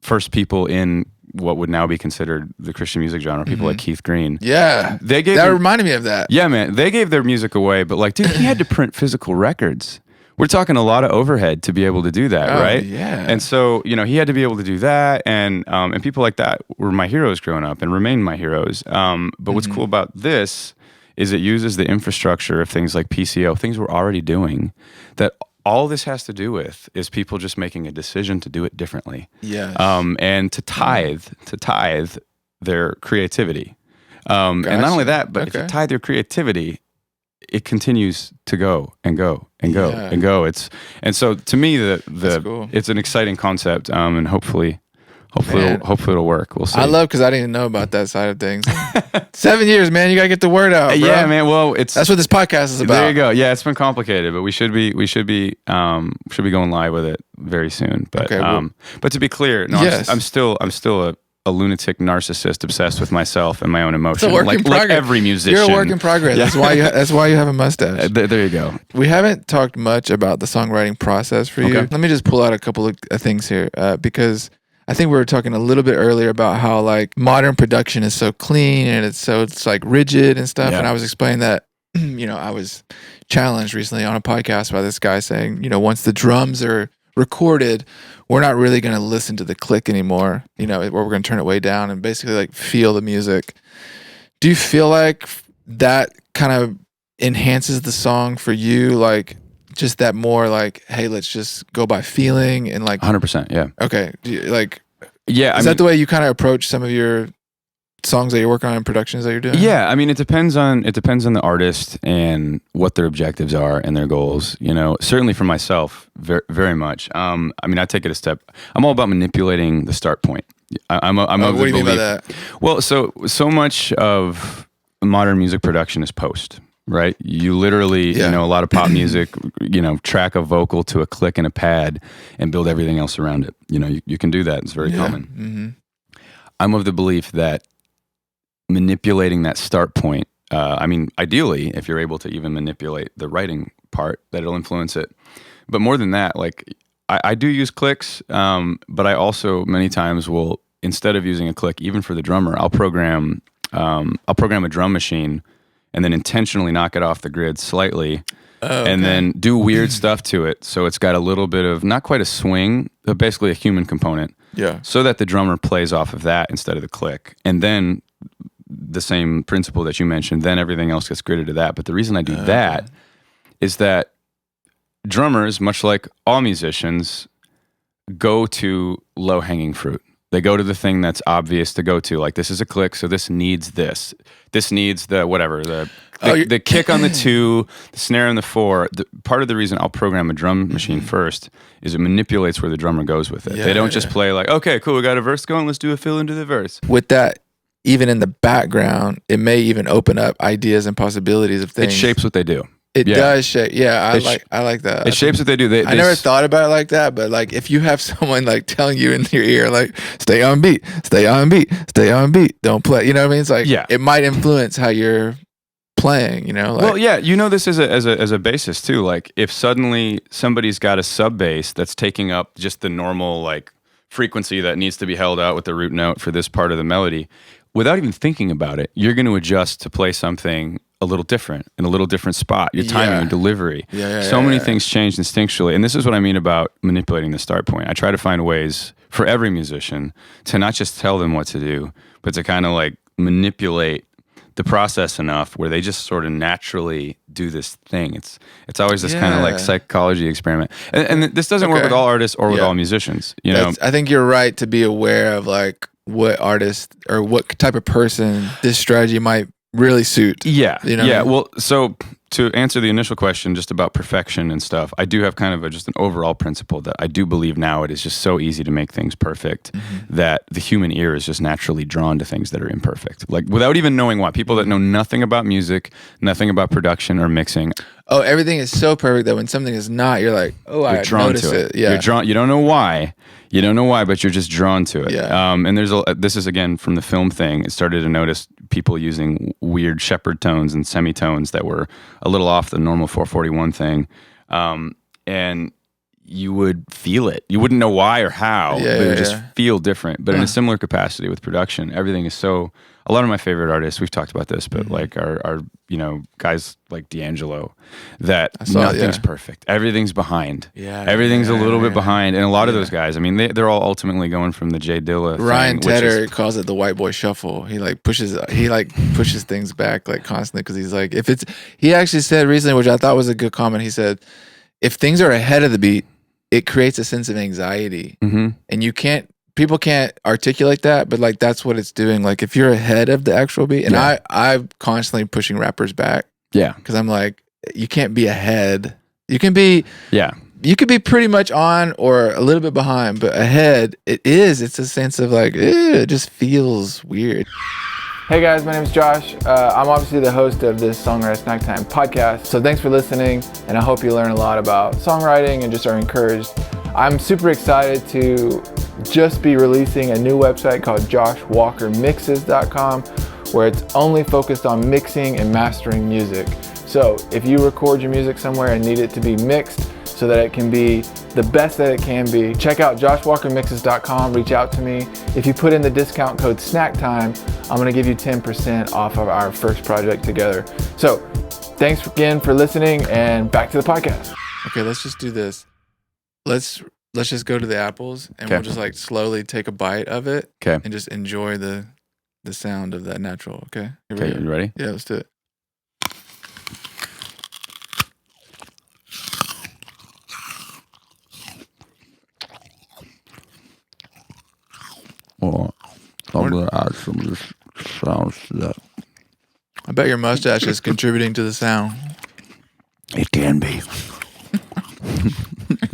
first people in what would now be considered the Christian music genre, people like Keith Green. Yeah, that reminded me of that. Yeah, man, they gave their music away, but like, dude, he had to print physical records. We're talking a lot of overhead to be able to do that, right? Yeah. And so, he had to be able to do that, and people like that were my heroes growing up and remain my heroes. But what's cool about this is it uses the infrastructure of things like PCO, things we're already doing, that all this has to do with is people just making a decision to do it differently. Yes. And to tithe their creativity. And not only that, but if you tithe your creativity, it continues to go and go and go and go. And so to me, cool. It's an exciting concept, and hopefully it'll work. We'll see. I love because I didn't know about that side of things. 7 years, man. You gotta get the word out, bro. Yeah, man. Well, that's what this podcast is about. There you go. Yeah, it's been complicated, but we should be going live with it very soon. But but to be clear, no, yes. I'm still a lunatic narcissist obsessed with myself and my own emotions. It's a work in progress. Like every musician. You're a work in progress. Yeah. That's why you have a mustache. There you go. We haven't talked much about the songwriting process for you. Let me just pull out a couple of things here because I think we were talking a little bit earlier about how like modern production is so clean and it's like rigid and stuff. Yeah. And I was explaining that, I was challenged recently on a podcast by this guy saying, once the drums are recorded, we're not really going to listen to the click anymore, or we're going to turn it way down and basically like feel the music. Do you feel like that kind of enhances the song for you? Like just that more like, hey, let's just go by feeling and like 100%. Yeah. Okay. Yeah. Is that the way you kind of approach some of your songs that you're working on and productions that you're doing? Yeah, I mean, it depends on the artist and what their objectives are and their goals. Certainly for myself, very, very much. I mean, I take it a step. I'm all about manipulating the start point. I'm of the belief. What do you mean by that? Well, so much of modern music production is post. Right, you literally, a lot of pop music, track a vocal to a click and a pad, and build everything else around it. You can do that. It's very common. Mm-hmm. I'm of the belief that manipulating that start point. I mean, ideally, if you're able to even manipulate the writing part, that it'll influence it. But more than that, like I do use clicks, but I also many times will, instead of using a click, even for the drummer, I'll program a drum machine. And then intentionally knock it off the grid slightly, and then do weird stuff to it. So it's got a little bit of, not quite a swing, but basically a human component. Yeah. So that the drummer plays off of that instead of the click. And then the same principle that you mentioned, then everything else gets gridded to that. But the reason I do that is that drummers, much like all musicians, go to low-hanging fruit. They go to the thing that's obvious to go to. Like, this is a click, so this needs this. This needs the whatever, the kick on the 2, the snare on the 4. Part of the reason I'll program a drum machine first is it manipulates where the drummer goes with it. They don't just play like, okay, cool, we got a verse going, let's do a fill into the verse. With that, even in the background, it may even open up ideas and possibilities of things. It shapes what they do. It does shape. Yeah, I like that. It shapes what they do. I never thought about it like that, but like if you have someone like telling you in your ear, like stay on beat, stay on beat, stay on beat, don't play. You know what I mean? It's like it might influence how you're playing. Like, well, yeah, this as a basis too. Like if suddenly somebody's got a sub bass that's taking up just the normal like frequency that needs to be held out with the root note for this part of the melody, without even thinking about it, you're going to adjust to play something a little different in a little different spot. Your timing, your delivery. So many things change instinctually. And this is what I mean about manipulating the start point. I try to find ways for every musician to not just tell them what to do, but to kind of like manipulate the process enough where they just sort of naturally do this thing. It's always this kind of like psychology experiment. And this doesn't work with all artists or with all musicians. I think you're right to be aware of like what artist or what type of person this strategy might really suit. Yeah. Yeah. Well, so to answer the initial question just about perfection and stuff, I do have kind of just an overall principle that I do believe now it is just so easy to make things perfect that the human ear is just naturally drawn to things that are imperfect. Like without even knowing why. People that know nothing about music, nothing about production or mixing. Oh, everything is so perfect that when something is not, you're like, oh, I noticed it. Yeah. You're drawn. You don't know why. You don't know why, but you're just drawn to it. Yeah. And this is again from the film thing. I started to notice people using weird shepherd tones and semitones that were a little off the normal 441 thing. And you would feel it. You wouldn't know why or how, but it would just feel different. But in a similar capacity with production, everything is so. A lot of my favorite artists, we've talked about this, but like are guys like D'Angelo, that nothing's perfect. Everything's behind. Yeah. Everything's a little bit behind. And a lot of those guys, I mean, they're all ultimately going from the Jay Dilla Ryan thing, Tedder calls it the white boy shuffle. He pushes things back like constantly because he's like, he actually said recently, which I thought was a good comment. He said, if things are ahead of the beat, it creates a sense of anxiety, and people can't articulate that, but like that's what it's doing. Like if you're ahead of the actual beat, and I'm constantly pushing rappers back. Yeah, because I'm like, you can't be ahead. You can be. Yeah. You could be pretty much on or a little bit behind, but ahead, it's a sense of like, it just feels weird. Hey guys, my name is Josh. I'm obviously the host of this Songwriter Snack Time podcast. So thanks for listening, and I hope you learn a lot about songwriting and just are encouraged. I'm super excited to just be releasing a new website called joshwalkermixes.com, where it's only focused on mixing and mastering music. So if you record your music somewhere and need it to be mixed so that it can be the best that it can be, check out joshwalkermixes.com, reach out to me. If you put in the discount code SNACktime, I'm gonna give you 10% off of our first project together. So thanks again for listening, and back to the podcast. Okay, let's just do this. Let's just go to the apples, and we'll just like slowly take a bite of it and just enjoy the sound of that natural, okay? Okay, you ready? Yeah, let's do it. Well, I'm going to add some of this sounds to that. I bet your mustache is contributing to the sound. It can be.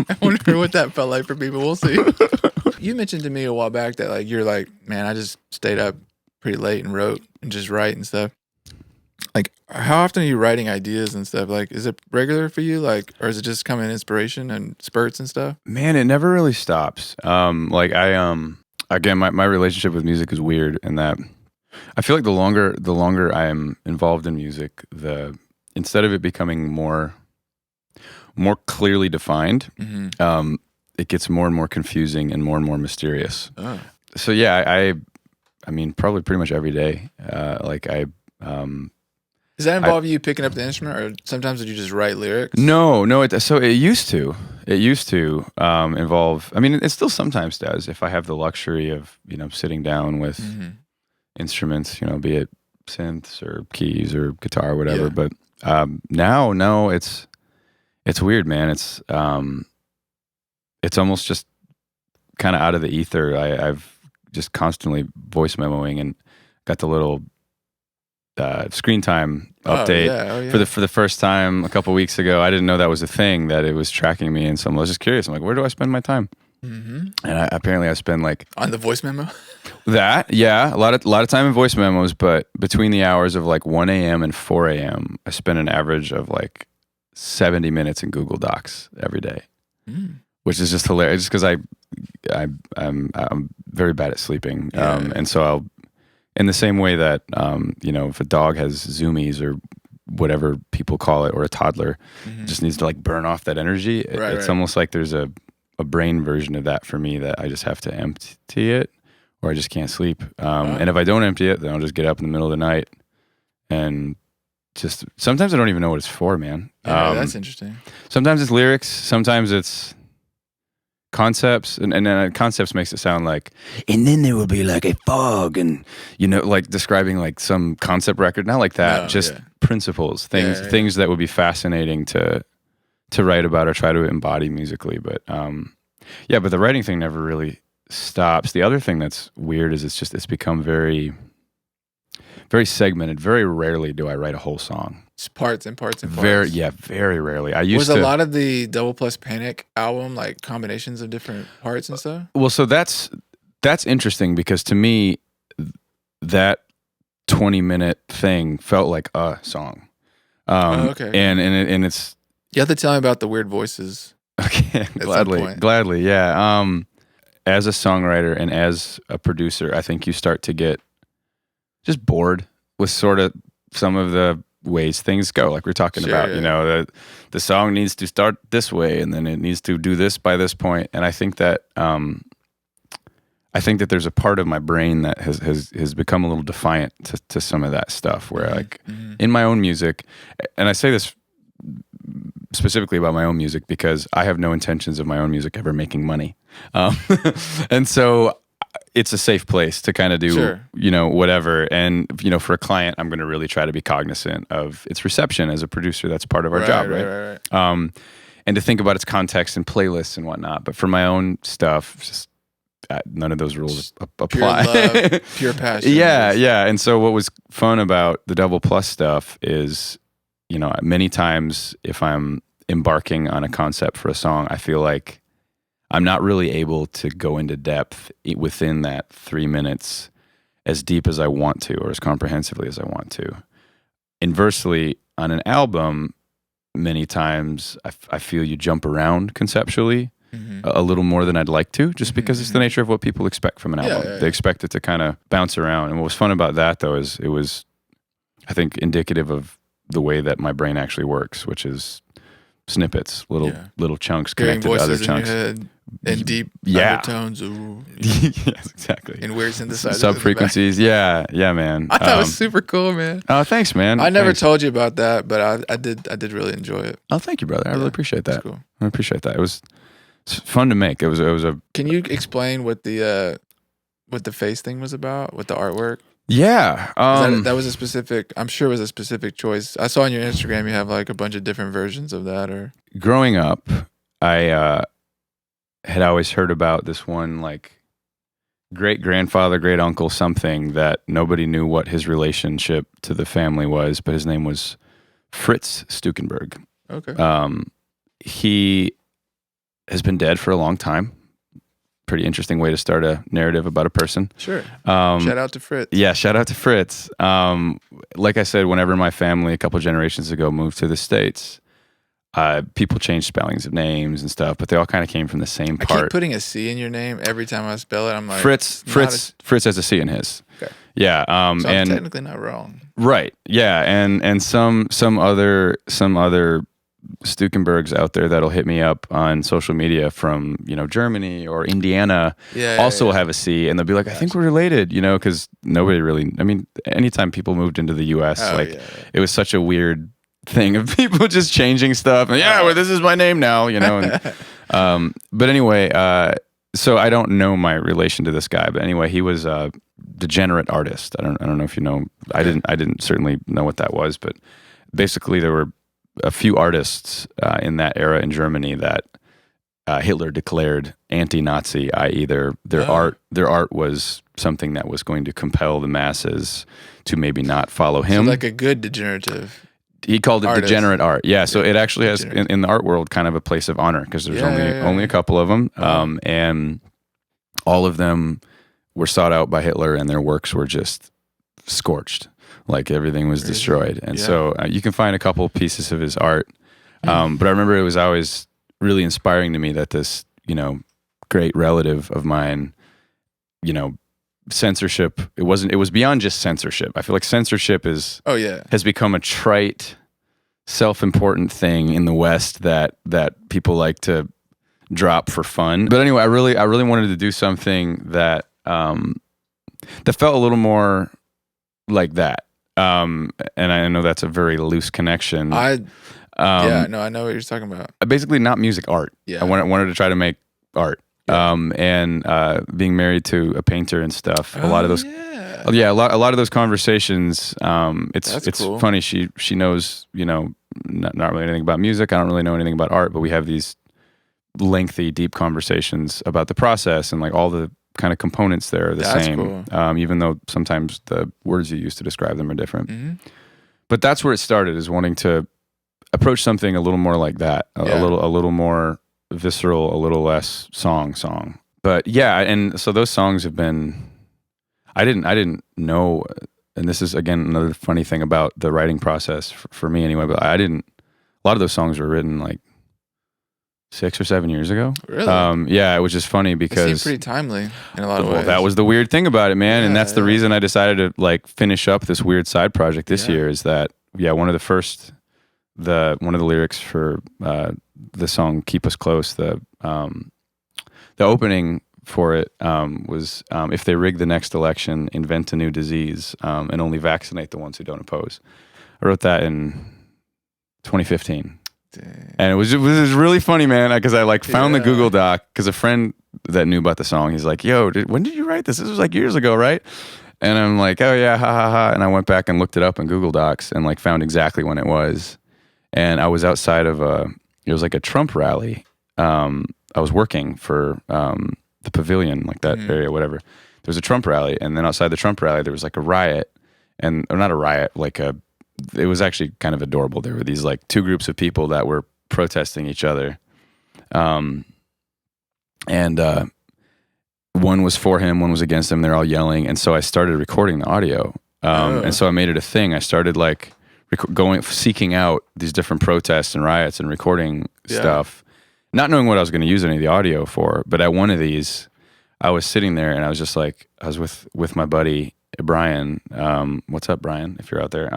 I wonder what that felt like for people. We'll see. You mentioned to me a while back that like you're like, man, I just stayed up pretty late and wrote and just write and stuff. Like, how often are you writing ideas and stuff? Like, is it regular for you? Like, or is it just coming inspiration and spurts and stuff? Man, it never really stops. Again, my relationship with music is weird in that I feel like the longer I am involved in music, instead of it becoming more clearly defined, it gets more and more confusing and more mysterious. Oh. So yeah, I mean, probably pretty much every day. Does that involve you picking up the instrument, or sometimes would you just write lyrics? No. So it used to. It used to involve. I mean, it still sometimes does. If I have the luxury of sitting down with instruments, be it synths or keys or guitar or whatever. Yeah. But now, no, it's weird, man. It's almost just kind of out of the ether. I've just constantly voice memoing and got the little screen time update for the first time a couple weeks ago. I didn't know that was a thing, that it was tracking me, and so I was just curious. I'm like, where do I spend my time? And apparently I spend like on the voice memo. A lot of time in voice memos, but between the hours of like 1 a.m. and 4 a.m., I spend an average of like 70 minutes in Google Docs every day, which is just hilarious. Just because I'm very bad at sleeping, and so I'll. In the same way that, if a dog has zoomies or whatever people call it, or a toddler just needs to like burn off that energy, it's almost like there's a brain version of that for me, that I just have to empty it, or I just can't sleep. And if I don't empty it, then I'll just get up in the middle of the night and just, sometimes I don't even know what it's for, man. Yeah, that's interesting. Sometimes it's lyrics, sometimes it's concepts, and then concepts makes it sound like, and then there will be like a fog, and like describing like some concept record, not like that. Principles, things that would be fascinating to write about or try to embody musically. But but the writing thing never really stops. The other thing that's weird is it's become very, very segmented. Very rarely do I write a whole song. parts and parts and parts. Very rarely. I used to. Was a lot of the Double Plus Panic album like combinations of different parts and stuff? Well, so that's interesting because to me, that 20-minute thing felt like a song. Okay. And it's. You have to tell me about the weird voices. Okay, gladly, yeah. As a songwriter and as a producer, I think you start to get just bored with sort of some of the ways things go, like we're talking about. Yeah. You know, the song needs to start this way, and then it needs to do this by this point. And I think that there's a part of my brain that has become a little defiant to some of that stuff. Where in my own music, and I say this specifically about my own music because I have no intentions of my own music ever making money. And so it's a safe place to kind of do, whatever. And, for a client, I'm going to really try to be cognizant of its reception as a producer. That's part of our job, right? And to think about its context and playlists and whatnot. But for my own stuff, just none of those rules apply. Pure love, pure passion. Yeah. And so what was fun about the Double Plus stuff is, many times if I'm embarking on a concept for a song, I feel like I'm not really able to go into depth within that 3 minutes as deep as I want to or as comprehensively as I want to. Inversely, on an album, many times I feel you jump around conceptually a little more than I'd like to, just because it's the nature of what people expect from an album. They expect it to kind of bounce around. And what was fun about that, though, is it was, I think, indicative of the way that my brain actually works, which is snippets, little chunks connected to other chunks. In your head, and deep undertones. Ooh, yes, exactly. And weird synthesizers. Sub-frequencies. Yeah, man. I thought it was super cool, man. Oh, thanks, man. I never told you about that, but I did really enjoy it. Oh, thank you, brother. I really appreciate that. Cool. I appreciate that. It was fun to make. It was a. Can you explain what the face thing was about? What the artwork? Yeah. That was a specific, I'm sure it was a specific choice. I saw on your Instagram you have like a bunch of different versions of that. Or growing up, I had always heard about this one like great-grandfather, great-uncle something that nobody knew what his relationship to the family was, but his name was Fritz Stükenberg. Okay. He has been dead for a long time. Pretty interesting way to start a narrative about a person. Sure. Shout out to Fritz. Yeah, shout out to Fritz. Like I said, whenever my family a couple generations ago moved to the States, people changed spellings of names and stuff, but they all kind of came from the same part. I keep putting a C in your name every time I spell it. I'm like Fritz has a C in his. Okay. Yeah. So I'm technically not wrong. Right. Yeah. And some other Stükenbergs out there that'll hit me up on social media from, Germany or Indiana will have a C, and they'll be like, I think we're related, because nobody really, anytime people moved into the US, it was such a weird thing of people just changing stuff and well, this is my name now, and, but anyway, so I don't know my relation to this guy, but anyway, he was a degenerate artist. I don't know if you know, I didn't certainly know what that was, but basically there were a few artists in that era in Germany that Hitler declared anti-Nazi, i.e. their art was something that was going to compel the masses to maybe not follow him. So like a good degenerative. He called it degenerate art. Yeah, so it actually has in the art world kind of a place of honor because there's only a couple of them, and all of them were sought out by Hitler, and their works were just scorched. Like everything was destroyed. And so you can find a couple pieces of his art. But I remember it was always really inspiring to me that this, great relative of mine, censorship, it was beyond just censorship. I feel like censorship has become a trite, self-important thing in the West that people like to drop for fun. But anyway, I really wanted to do something that felt a little more like that. And I know that's a very loose connection. I know what you're talking about. Basically, not music, art. Yeah. I wanted to try to make art. And being married to a painter and stuff. A lot of those. Yeah. A lot of those conversations. It's cool. Funny. She knows not really anything about music. I don't really know anything about art, but we have these lengthy, deep conversations about the process and like all the kind of components there are the same, cool. Even though sometimes the words you use to describe them are different. but that's where it started, is wanting to approach something a little more like that, a little more visceral, a little less song. But yeah, and so those songs have been, I didn't know, and this is again another funny thing about the writing process for me anyway, but a lot of those songs were written like 6 or 7 years ago. Really? Yeah, it was just funny because it seemed pretty timely in a lot of ways. That was the weird thing about it, man. And that's the reason I decided to like finish up this weird side project this year, is that, one of the lyrics for the song "Keep Us Close," the opening for it was, if they rig the next election, invent a new disease, and only vaccinate the ones who don't oppose. I wrote that in 2015. Dang. And it was really funny, man, because I like found the Google Doc, because a friend that knew about the song, he's like, yo, when did you write this? This was like years ago, right? And I'm like, oh yeah, ha ha ha. And I went back and looked it up in Google Docs and like found exactly when it was. And I was outside of it was like a Trump rally. I was working for the Pavilion, like that area, whatever. There was a Trump rally, and then outside the Trump rally, there was like a riot, or not a riot, it was actually kind of adorable. There were these like two groups of people that were protesting each other. And one was for him, one was against him. They're all yelling. And so I started recording the audio. And so I made it a thing. I started like seeking out these different protests and riots and recording stuff, not knowing what I was going to use any of the audio for. But at one of these, I was sitting there and I was just like, I was with my buddy, Brian. What's up, Brian, if you're out there?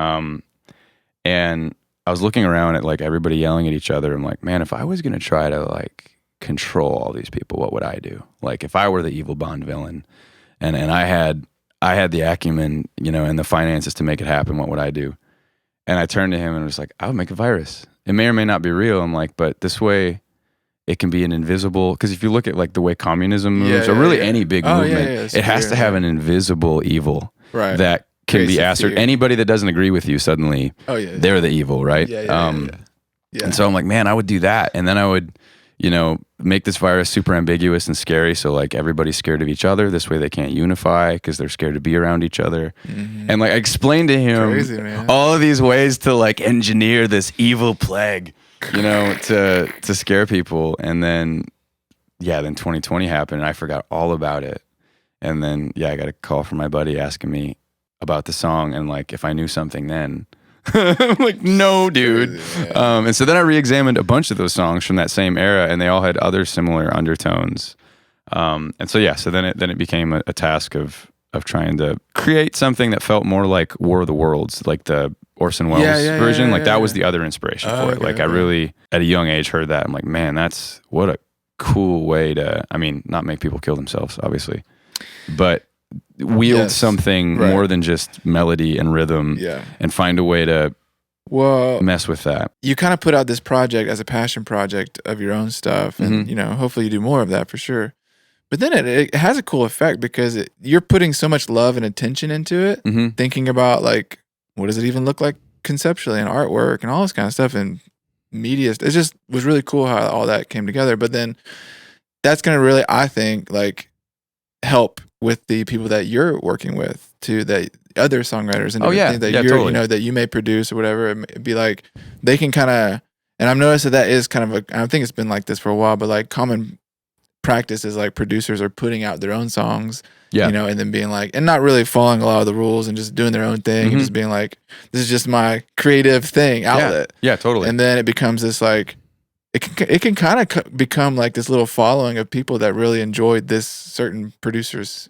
And I was looking around at like everybody yelling at each other. I'm like, man, if I was going to try to like control all these people, what would I do? Like if I were the evil Bond villain and I had the acumen, and the finances to make it happen, what would I do? And I turned to him and was like, I would make a virus. It may or may not be real. I'm like, but this way it can be an invisible, because if you look at like the way communism moves, or really any big movement, it has to have an invisible evil that can be ascertained. Anybody that doesn't agree with you, suddenly they're the evil, right? And so I'm like, man, I would do that. And then I would, make this virus super ambiguous and scary. So like everybody's scared of each other. This way they can't unify because they're scared to be around each other. And like I explained to him all of these ways to like engineer this evil plague, to scare people. And then 2020 happened and I forgot all about it. And then, I got a call from my buddy asking me about the song and like if I knew something then. I'm like, no, dude. And so then I re-examined a bunch of those songs from that same era, and they all had other similar undertones. And so then it became a task of trying to create something that felt more like War of the Worlds, like the Orson Welles version. That was the other inspiration for it. Like I really, at a young age, heard that. I'm like, man, that's what a cool way to, not make people kill themselves, obviously, but wield something more than just melody and rhythm and find a way to mess with that. You kind of put out this project as a passion project of your own stuff, and hopefully you do more of that for sure. But then it has a cool effect because you're putting so much love and attention into it, thinking about like, what does it even look like conceptually and artwork and all this kind of stuff and media. It just was really cool how all that came together. But then that's going to really, I think, like help with the people that you're working with too, that other songwriters and things that you're, totally. That you may produce or whatever. It'd be like, they can kind of, and I've noticed that is kind of I think it's been like this for a while, but like common practice is like producers are putting out their own songs, and then being like, and not really following a lot of the rules and just doing their own thing and just being like, this is just my creative thing outlet. Yeah, totally. And then it becomes this like, it can kind of become like this little following of people that really enjoyed this certain producer's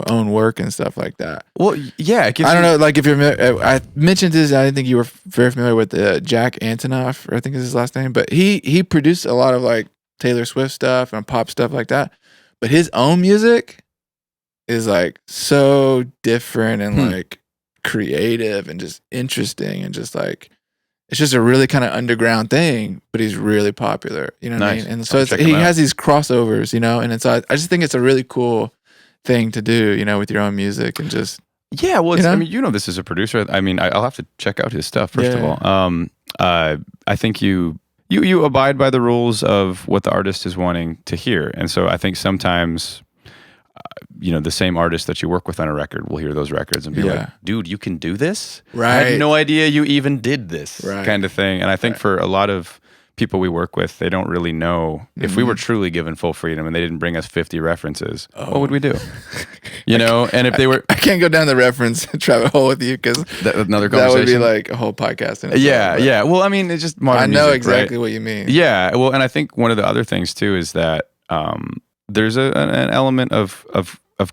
own work and stuff like that. Well, yeah. I don't know, like if you're, I mentioned this, I didn't think you were very familiar with Jack Antonoff, or I think is his last name, but he produced a lot of like Taylor Swift stuff and pop stuff like that. But his own music is like so different and like creative and just interesting and just like, it's just a really kind of underground thing, but he's really popular. You know what I mean? And so he has these crossovers, and it's I just think it's a really cool thing to do, with your own music and just well, it's, this is a producer. I'll have to check out his stuff first of all. I think you abide by the rules of what the artist is wanting to hear, and so I think sometimes the same artist that you work with on a record will hear those records and be like, dude, you can do this? Right. I had no idea you even did this kind of thing. And I think for a lot of people we work with, they don't really know. If we were truly given full freedom and they didn't bring us 50 references, what would we do? And if they were... I can't go down the reference rabbit hole with you because another conversation. That would be like a whole podcast. Yeah. Well, I mean, it's just modern music, I know exactly right? what you mean. Yeah. Well, and I think one of the other things too is that there's an element of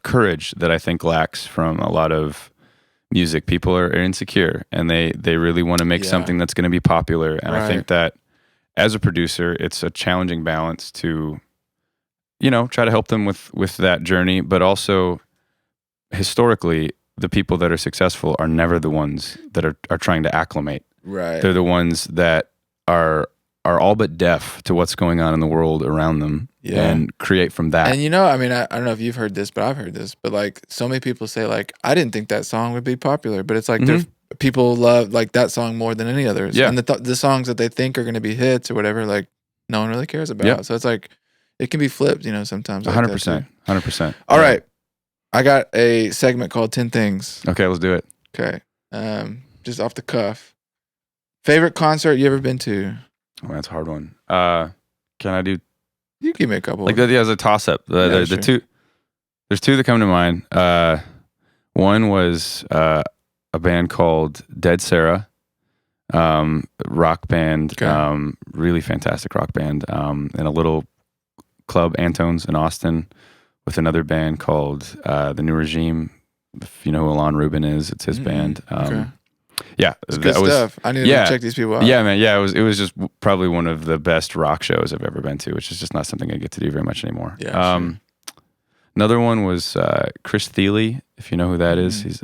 courage that I think lacks from a lot of music. People are insecure and they really want to make something that's going to be popular. And I think that as a producer, it's a challenging balance to, try to help them with that journey. But also, historically, the people that are successful are never the ones that are trying to acclimate. Right. They're the ones that are all but deaf to what's going on in the world around them and create from that. And I mean, I don't know if you've heard this, but I've heard this. But like, so many people say like, I didn't think that song would be popular, but it's like people love like that song more than any others. Yeah. And the songs that they think are going to be hits or whatever, like no one really cares about. Yep. So it's like, it can be flipped, sometimes. 100%. 100%. All right. I got a segment called 10 Things. Okay, let's do it. Okay. Just off the cuff. Favorite concert you ever been to? Oh, that's a hard one. Can I do? You give me a couple. Like as a toss up. There's two that come to mind. One was a band called Dead Sarah, rock band, really fantastic rock band, in a little club, Antone's in Austin, with another band called The New Regime. If you know who Alon Rubin is, it's his band. Yeah, it's good stuff. I need to check these people out. Yeah, man. Yeah, it was just probably one of the best rock shows I've ever been to, which is just not something I get to do very much anymore. Yeah, sure. Another one was Chris Thile, if you know who that is. He's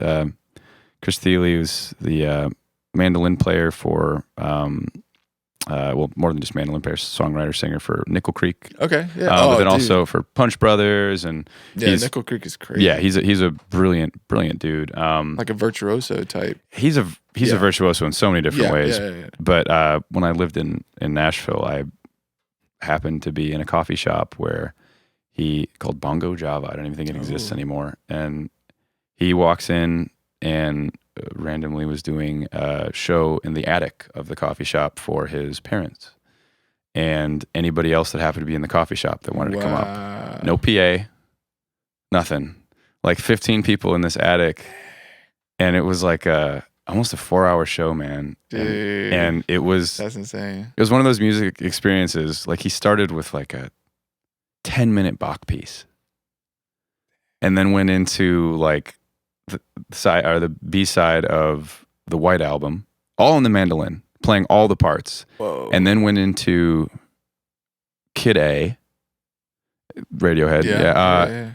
Chris Thile was the mandolin player for more than just mandolin player, songwriter, singer for Nickel Creek. Okay, yeah. But then also for Punch Brothers, and Nickel Creek is crazy. Yeah, he's a brilliant dude. Like a virtuoso type. He's a virtuoso in so many different ways. Yeah. But when I lived in Nashville, I happened to be in a coffee shop where he called Bongo Java. I don't even think it exists anymore. And he walks in and randomly was doing a show in the attic of the coffee shop for his parents and anybody else that happened to be in the coffee shop that wanted to come up. No PA, nothing. Like 15 people in this attic, and it was like almost a 4-hour show, man. Dude, and that's insane. It was one of those music experiences. Like he started with like a 10-minute Bach piece, and then went into like the side or the B side of the White Album, all on the mandolin, playing all the parts. Whoa. And then went into Kid A, Radiohead. Yeah.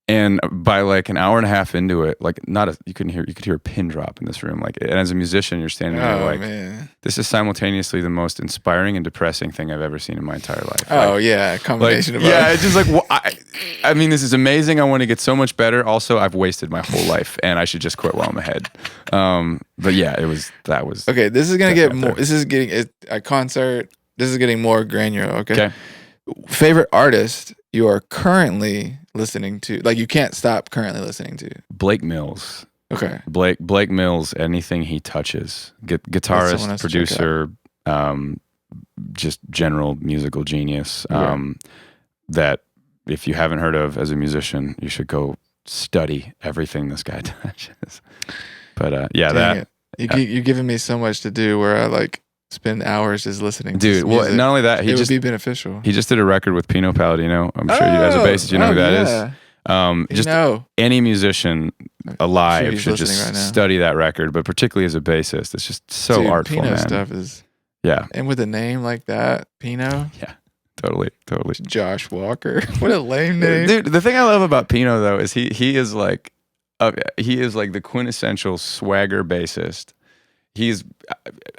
And by like an hour and a half into it, like you could hear a pin drop in this room. Like, and as a musician, you're standing there like, man. This is simultaneously the most inspiring and depressing thing I've ever seen in my entire life. Oh like, yeah, a combination of both. Yeah, it's just like, I mean, this is amazing. I want to get so much better. Also, I've wasted my whole life, and I should just quit while I'm ahead. But yeah, that was okay. This is gonna get more. This is getting a concert. This is getting more granular. Okay. Favorite artist you are currently listening to, like you can't stop currently listening to? Blake Mills. Okay. Blake Mills, anything he touches. Guitarist, producer, just general musical genius. That if you haven't heard of as a musician, you should go study everything this guy touches. But you're giving me so much to do where I like spend hours just listening to well, music. Not only that, it would be beneficial. He just did a record with Pino Palladino. I'm sure you, as a bassist, you know who that is. Just any musician alive should just study that record, but particularly as a bassist, it's just so artful, Pino man. Stuff is, and with a name like that, Pino. Yeah, totally. Josh Walker. What a lame name, dude. The thing I love about Pino though is he is like the quintessential swagger bassist. He's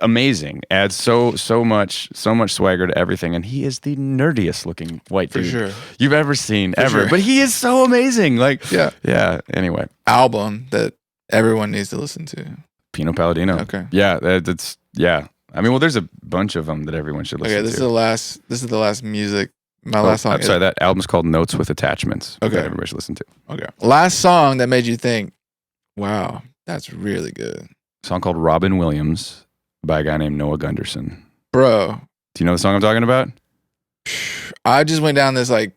amazing. Adds so much swagger to everything, and he is the nerdiest looking white dude you've ever seen ever. But he is so amazing. Like yeah. Anyway, album that everyone needs to listen to. Pino Palladino. Okay. Yeah, that's I mean, well, there's a bunch of them that everyone should listen to. This is the last music My last song. I'm sorry, that album's called Notes with Attachments. Okay. That everybody should listen to. Okay. Last song that made you think, wow, that's really good. A song called Robin Williams by a guy named Noah Gunderson. Bro. Do you know the song I'm talking about? I just went down this like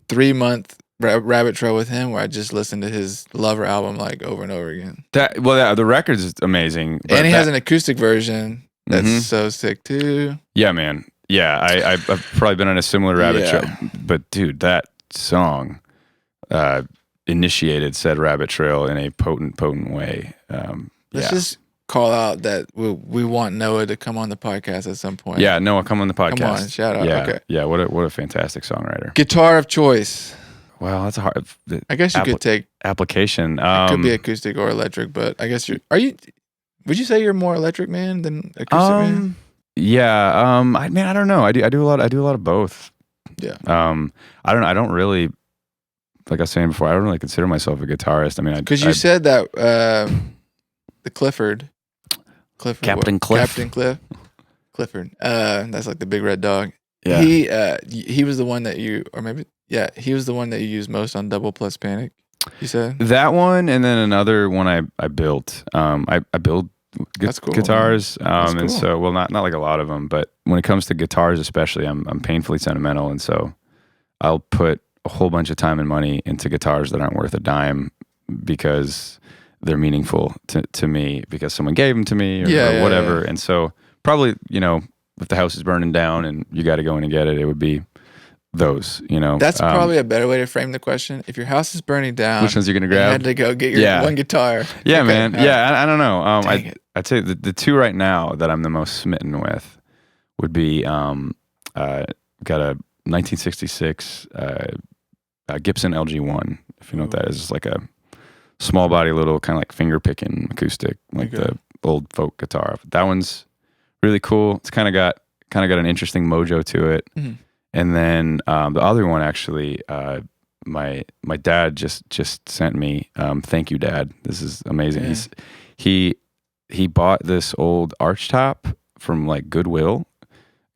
3-month rabbit trail with him where I just listened to his Lover album like over and over again. The record's amazing. And he has an acoustic version that's so sick too. Yeah, man. Yeah, I've probably been on a similar rabbit trail. But dude, that song initiated said rabbit trail in a potent way. Let's just call out that we want Noah to come on the podcast at some point. Yeah, Noah, come on the podcast. Come on, shout out. Yeah, okay. Yeah, what a fantastic songwriter. Guitar of choice. Well, that's a hard. I guess you could take application. It could be acoustic or electric, but I guess would you say you're more electric man than acoustic man? Yeah. I don't know. I do a lot of both. Yeah. I don't really, like I was saying before, I don't really consider myself a guitarist. I mean, because you said that the Clifford, Captain Clifford. That's like the big red dog. Yeah. He was the one that he was the one that you used most on Double Plus Panic. You said that one, and then another one I built. I build guitars, That's cool. And so not like a lot of them, but when it comes to guitars, especially, I'm painfully sentimental, and so I'll put a whole bunch of time and money into guitars that aren't worth a dime because they're meaningful to me because someone gave them to me or whatever. And so probably, if the house is burning down and you got to go in and get it, it would be those, That's probably a better way to frame the question. If your house is burning down, which ones are you gonna grab? You had to go get your one guitar. Yeah, okay, man. Yeah, I don't know. I'd say the two right now that I'm the most smitten with would be got a 1966 Gibson LG1. If you know what that is, it's like a small body, little kind of like finger picking acoustic, like the old folk guitar. That one's really cool. It's kind of got an interesting mojo to it. Mm-hmm. And then the other one, actually, my dad just sent me. Thank you, Dad. This is amazing. Yeah. He bought this old archtop from like Goodwill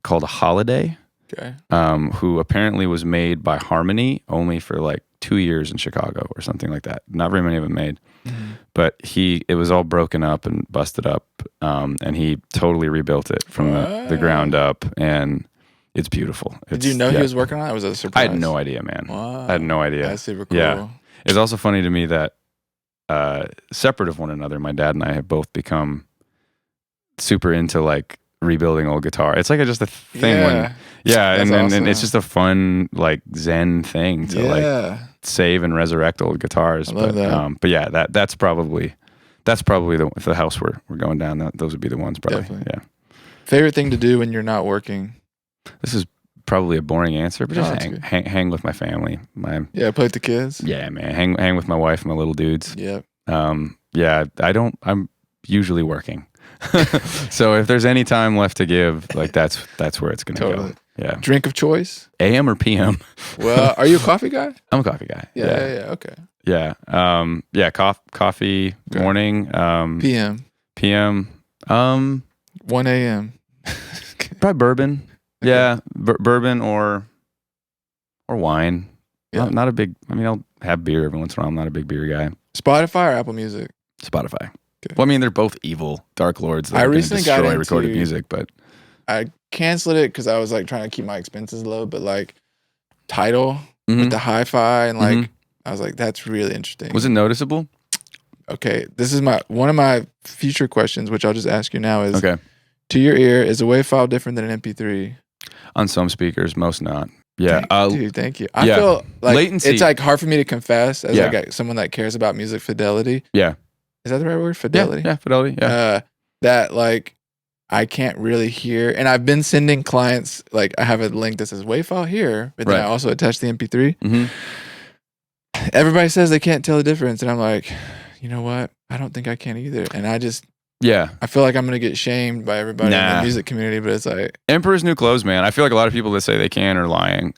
called a Holiday. Okay. Who apparently was made by Harmony only for like 2 years in Chicago or something like that. Not very many of them made. Mm-hmm. But it was all broken up and busted up, and he totally rebuilt it from the ground up, and it's beautiful. Did you know he was working on it? Or was it a surprise? I had no idea, man. Wow. I had no idea. That's super cool. Yeah. It's also funny to me that separate of one another, my dad and I have both become super into like rebuilding old guitar. It's like just a thing and it's just a fun like Zen thing to like save and resurrect old guitars. I love that. But yeah, that's probably the house we're going down. Those would be the ones probably. Definitely. Yeah. Favorite thing to do when you're not working? This is probably a boring answer, but just hang with my family. Play with the kids. Yeah, man. Hang with my wife and my little dudes. Yep. I'm usually working. So if there's any time left to give, like that's where it's gonna go. Yeah. Drink of choice? AM or PM? Well, are you a coffee guy? I'm a coffee guy. Yeah. Okay. Yeah. Coffee morning. PM. 1 a.m. Probably bourbon. Okay. Yeah, bourbon or wine. Yeah. Not a big. I mean, I'll have beer every once in a while. I'm not a big beer guy. Spotify or Apple Music? Spotify. Okay. Well, I mean, they're both evil dark lords that I are recently destroy got into recorded music, but I canceled it because I was like trying to keep my expenses low. But like Tidal with the hi-fi and like I was like, that's really interesting. Was it noticeable? Okay, this is one of my future questions, which I'll just ask you now. Is okay. To your ear, is a WAV file different than an MP3? On some speakers, most not. Yeah, dude, thank you. I feel like latency. It's like hard for me to confess as like someone that cares about music fidelity. Yeah, is that the right word? Fidelity. Yeah, fidelity. Yeah, that like I can't really hear, and I've been sending clients like I have a link that says WAV file here, but then I also attach the MP3. Mm-hmm. Everybody says they can't tell the difference, and I'm like, you know what? I don't think I can either, and I just. Yeah. I feel like I'm going to get shamed by everybody in the music community, but it's like... Emperor's New Clothes, man. I feel like a lot of people that say they can are lying.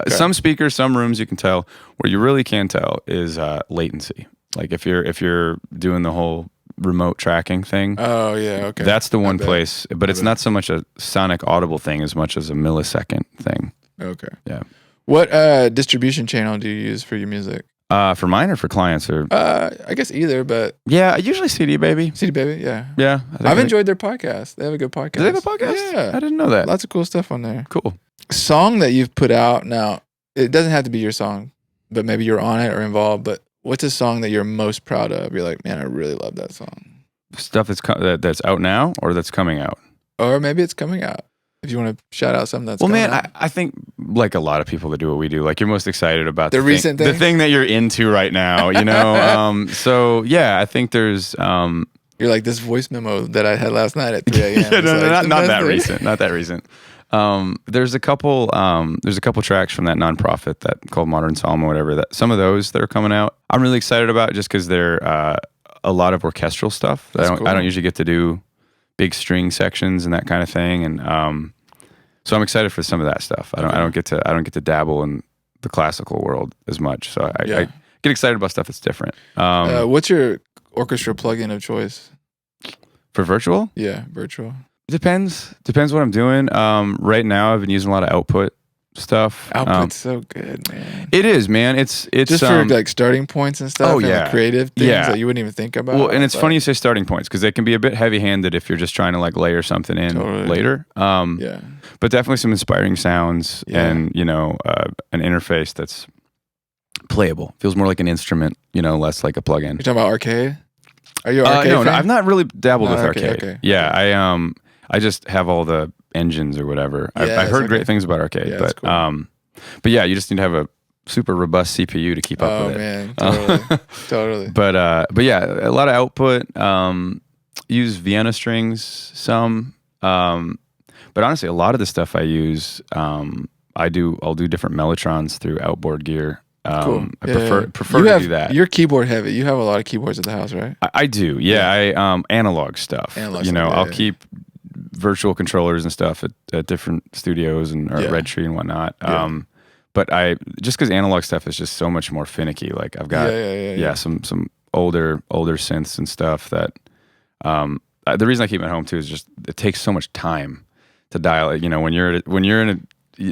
Some speakers, some rooms you can tell. Where you really can tell is latency. Like if you're doing the whole remote tracking thing. Oh, yeah, okay. That's the one place. But it's not so much a sonic audible thing as much as a millisecond thing. Okay. Yeah. What distribution channel do you use for your music? For mine or for clients or? I guess either, but yeah, usually CD Baby. CD Baby, yeah. Yeah. I've enjoyed their podcast. They have a good podcast. Do they have a podcast? Yeah. I didn't know that. Lots of cool stuff on there. Cool. Song that you've put out now, it doesn't have to be your song, but maybe you're on it or involved, but what's a song that you're most proud of? You're like, man, I really love that song. Stuff that's out now or that's coming out? Or maybe it's coming out. If you want to shout out something that's I think like a lot of people that do what we do, like you're most excited about the recent thing? The thing that you're into right now, you know? So yeah, I think there's... you're like this voice memo that I had last night at 3 a.m. yeah, not that recent. Not that recent. There's a couple tracks from that nonprofit that called Modern Psalm or whatever, that some of those that are coming out, I'm really excited about just because they're a lot of orchestral stuff. I don't usually get to do big string sections and that kind of thing, and so I'm excited for some of that stuff. I don't get to dabble in the classical world as much, so I get excited about stuff that's different. What's your orchestra plugin of choice for virtual? Yeah, virtual. Depends what I'm doing. Right now I've been using a lot of Output stuff. Output's so good, man. It is, man. It's just for like starting points and stuff. Oh, and yeah. like creative things that you wouldn't even think about. Well, and it's funny you say starting points because they can be a bit heavy-handed if you're just trying to like layer something in later. Yeah. But definitely some inspiring sounds and an interface that's playable. Feels more like an instrument, less like a plugin. You're talking about arcade? Are you an arcade no, fan? I've not really dabbled with arcade. Okay. Yeah, I just have all the engines or whatever. I've heard great things about arcade, but cool. But yeah, you just need to have a super robust CPU to keep up with it. Oh man, totally. But yeah, a lot of Output. Use Vienna strings some, but honestly, a lot of the stuff I use, I'll do different mellotrons through outboard gear. Cool. I prefer to do that. You're keyboard heavy. You have a lot of keyboards at the house, right? I do. Yeah, I analog stuff. I'll keep virtual controllers and stuff at different studios and or Red Tree and whatnot. But just because analog stuff is just so much more finicky. Like I've got some older synths and stuff that the reason I keep them at home too is just it takes so much time to dial it. When you're in a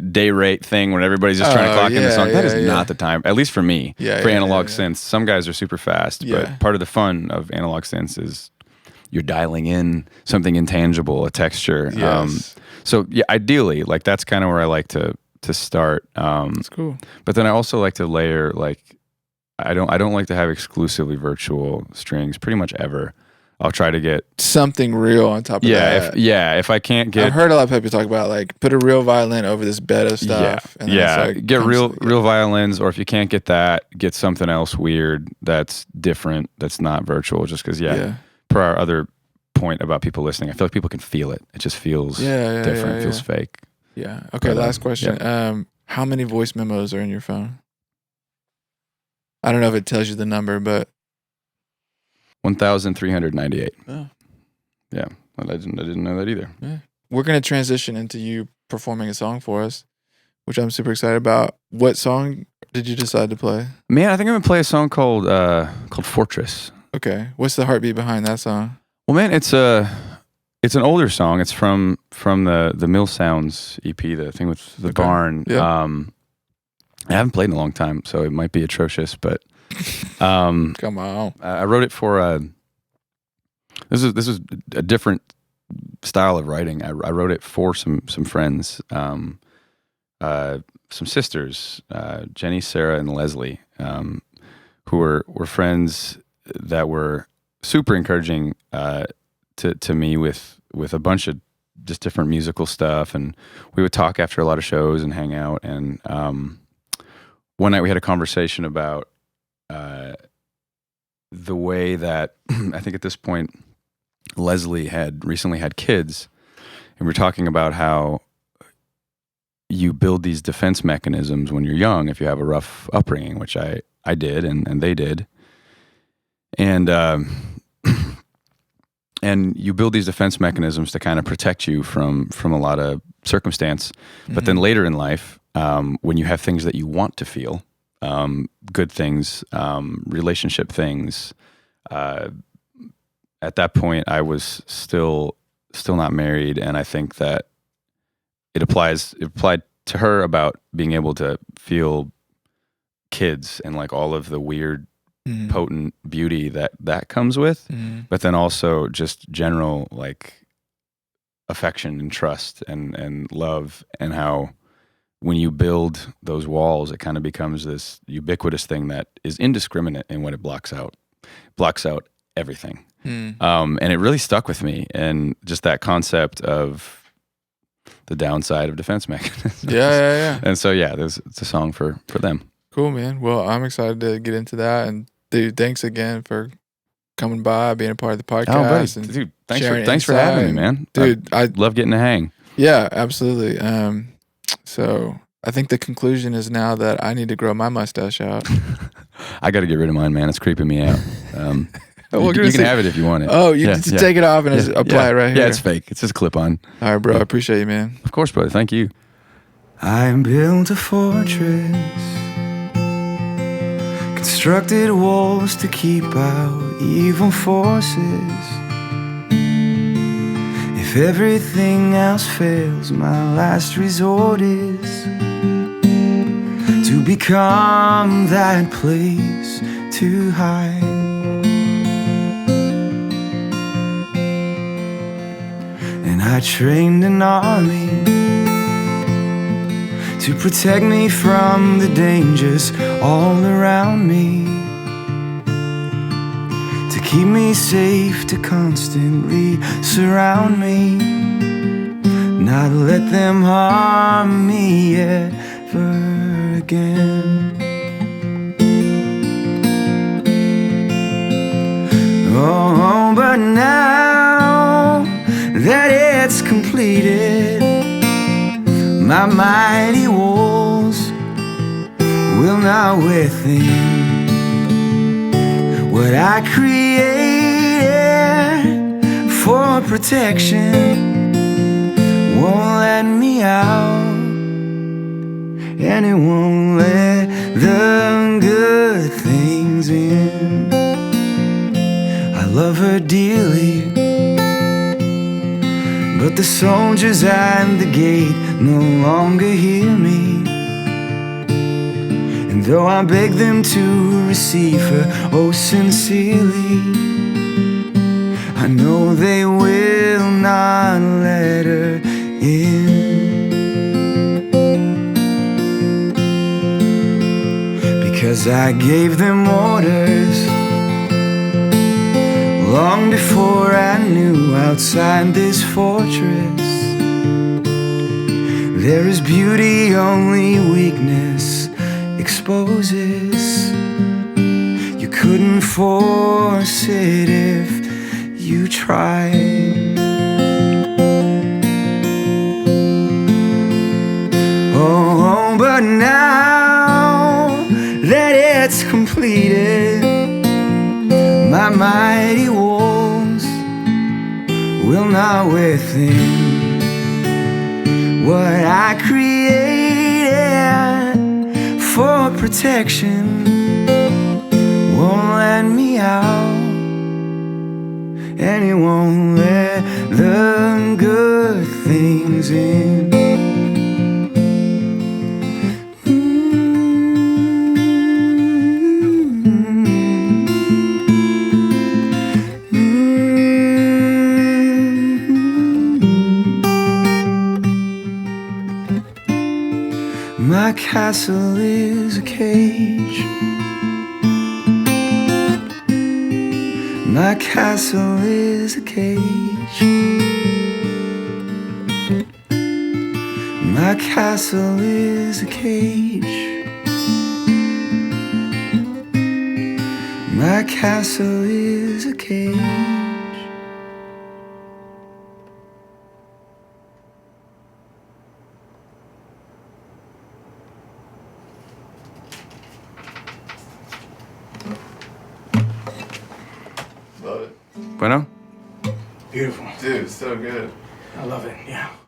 day rate thing when everybody's just trying to clock in the song, that is not the time, at least for me, for analog synths. Some guys are super fast, but part of the fun of analog synths is you're dialing in something intangible, a texture. So yeah, ideally, like that's kind of where I like to start. That's cool. But then I also like to layer, like I don't like to have exclusively virtual strings pretty much ever. I'll try to get something real on top of that. If I can't get... I've heard a lot of people talk about like put a real violin over this bed of stuff. Get real violins, or if you can't get that, get something else weird that's different, that's not virtual, just because, per our other point about people listening, I feel like people can feel it. It just feels different, it feels fake. Yeah. Okay, last question. How many voice memos are in your phone? I don't know if it tells you the number, but... 1,398. Oh. Yeah, I didn't know that either. Yeah. We're going to transition into you performing a song for us, which I'm super excited about. What song did you decide to play? Man, I think I'm going to play a song called Fortress. Okay. What's the heartbeat behind that song? Well, man, it's an older song. It's from the Mill Sounds EP, the thing with the barn. Yeah. I haven't played in a long time, so it might be atrocious, but come on. I wrote it for this was a different style of writing. I wrote it for some friends, some sisters, Jenny, Sarah, and Leslie, who were friends that were super encouraging to me with a bunch of just different musical stuff, and we would talk after a lot of shows and hang out. And one night we had a conversation about the way that I think at this point Leslie had recently had kids, and we're talking about how you build these defense mechanisms when you're young if you have a rough upbringing, which I did and they did, and and you build these defense mechanisms to kind of protect you from a lot of circumstance. But then later in life, when you have things that you want to feel, good things, relationship things, at that point I was still not married, and I think that it applied to her about being able to feel kids and like all of the weird, potent beauty that comes with, but then also just general like affection and trust and love, and how when you build those walls, it kind of becomes this ubiquitous thing that is indiscriminate in what it blocks out everything. And it really stuck with me, and just that concept of the downside of defense mechanisms. Yeah. And so it's a song for them. Cool, man. Well, I'm excited to get into that, and dude, thanks again for coming by, being a part of the podcast. Oh, buddy. And dude, thanks for having me, man. Dude, I love getting to hang. Yeah, absolutely. So I think the conclusion is now that I need to grow my mustache out. I got to get rid of mine, man. It's creeping me out. You can have it if you want it. Oh, you just take it off and just apply it right here. Yeah, it's fake. It's just clip-on. All right, bro. I appreciate you, man. Of course, brother. Thank you. I built a fortress, constructed walls to keep out evil forces. If everything else fails, my last resort is to become that place to hide. And I trained an army to protect me from the dangers all around me, to keep me safe, to constantly surround me, not let them harm me ever again. Oh, but now that it's completed, my mighty walls will not withstand what I created for protection. Won't let me out, and it won't let the good things in. I love her dearly, but the soldiers at the gate no longer hear me. And though I beg them to receive her, oh sincerely, I know they will not let her in. Because I gave them orders long before I knew outside this fortress there is beauty only weakness exposes. You couldn't force it if you tried. Oh, but now that it's completed, my mighty walls will not withstand what I created for protection. Won't let me out, and it won't let the good things in. My castle is a cage. My castle is a cage. My castle is a cage. My castle is a cage. Love it. Bueno? Beautiful. Dude, so good. I love it, yeah.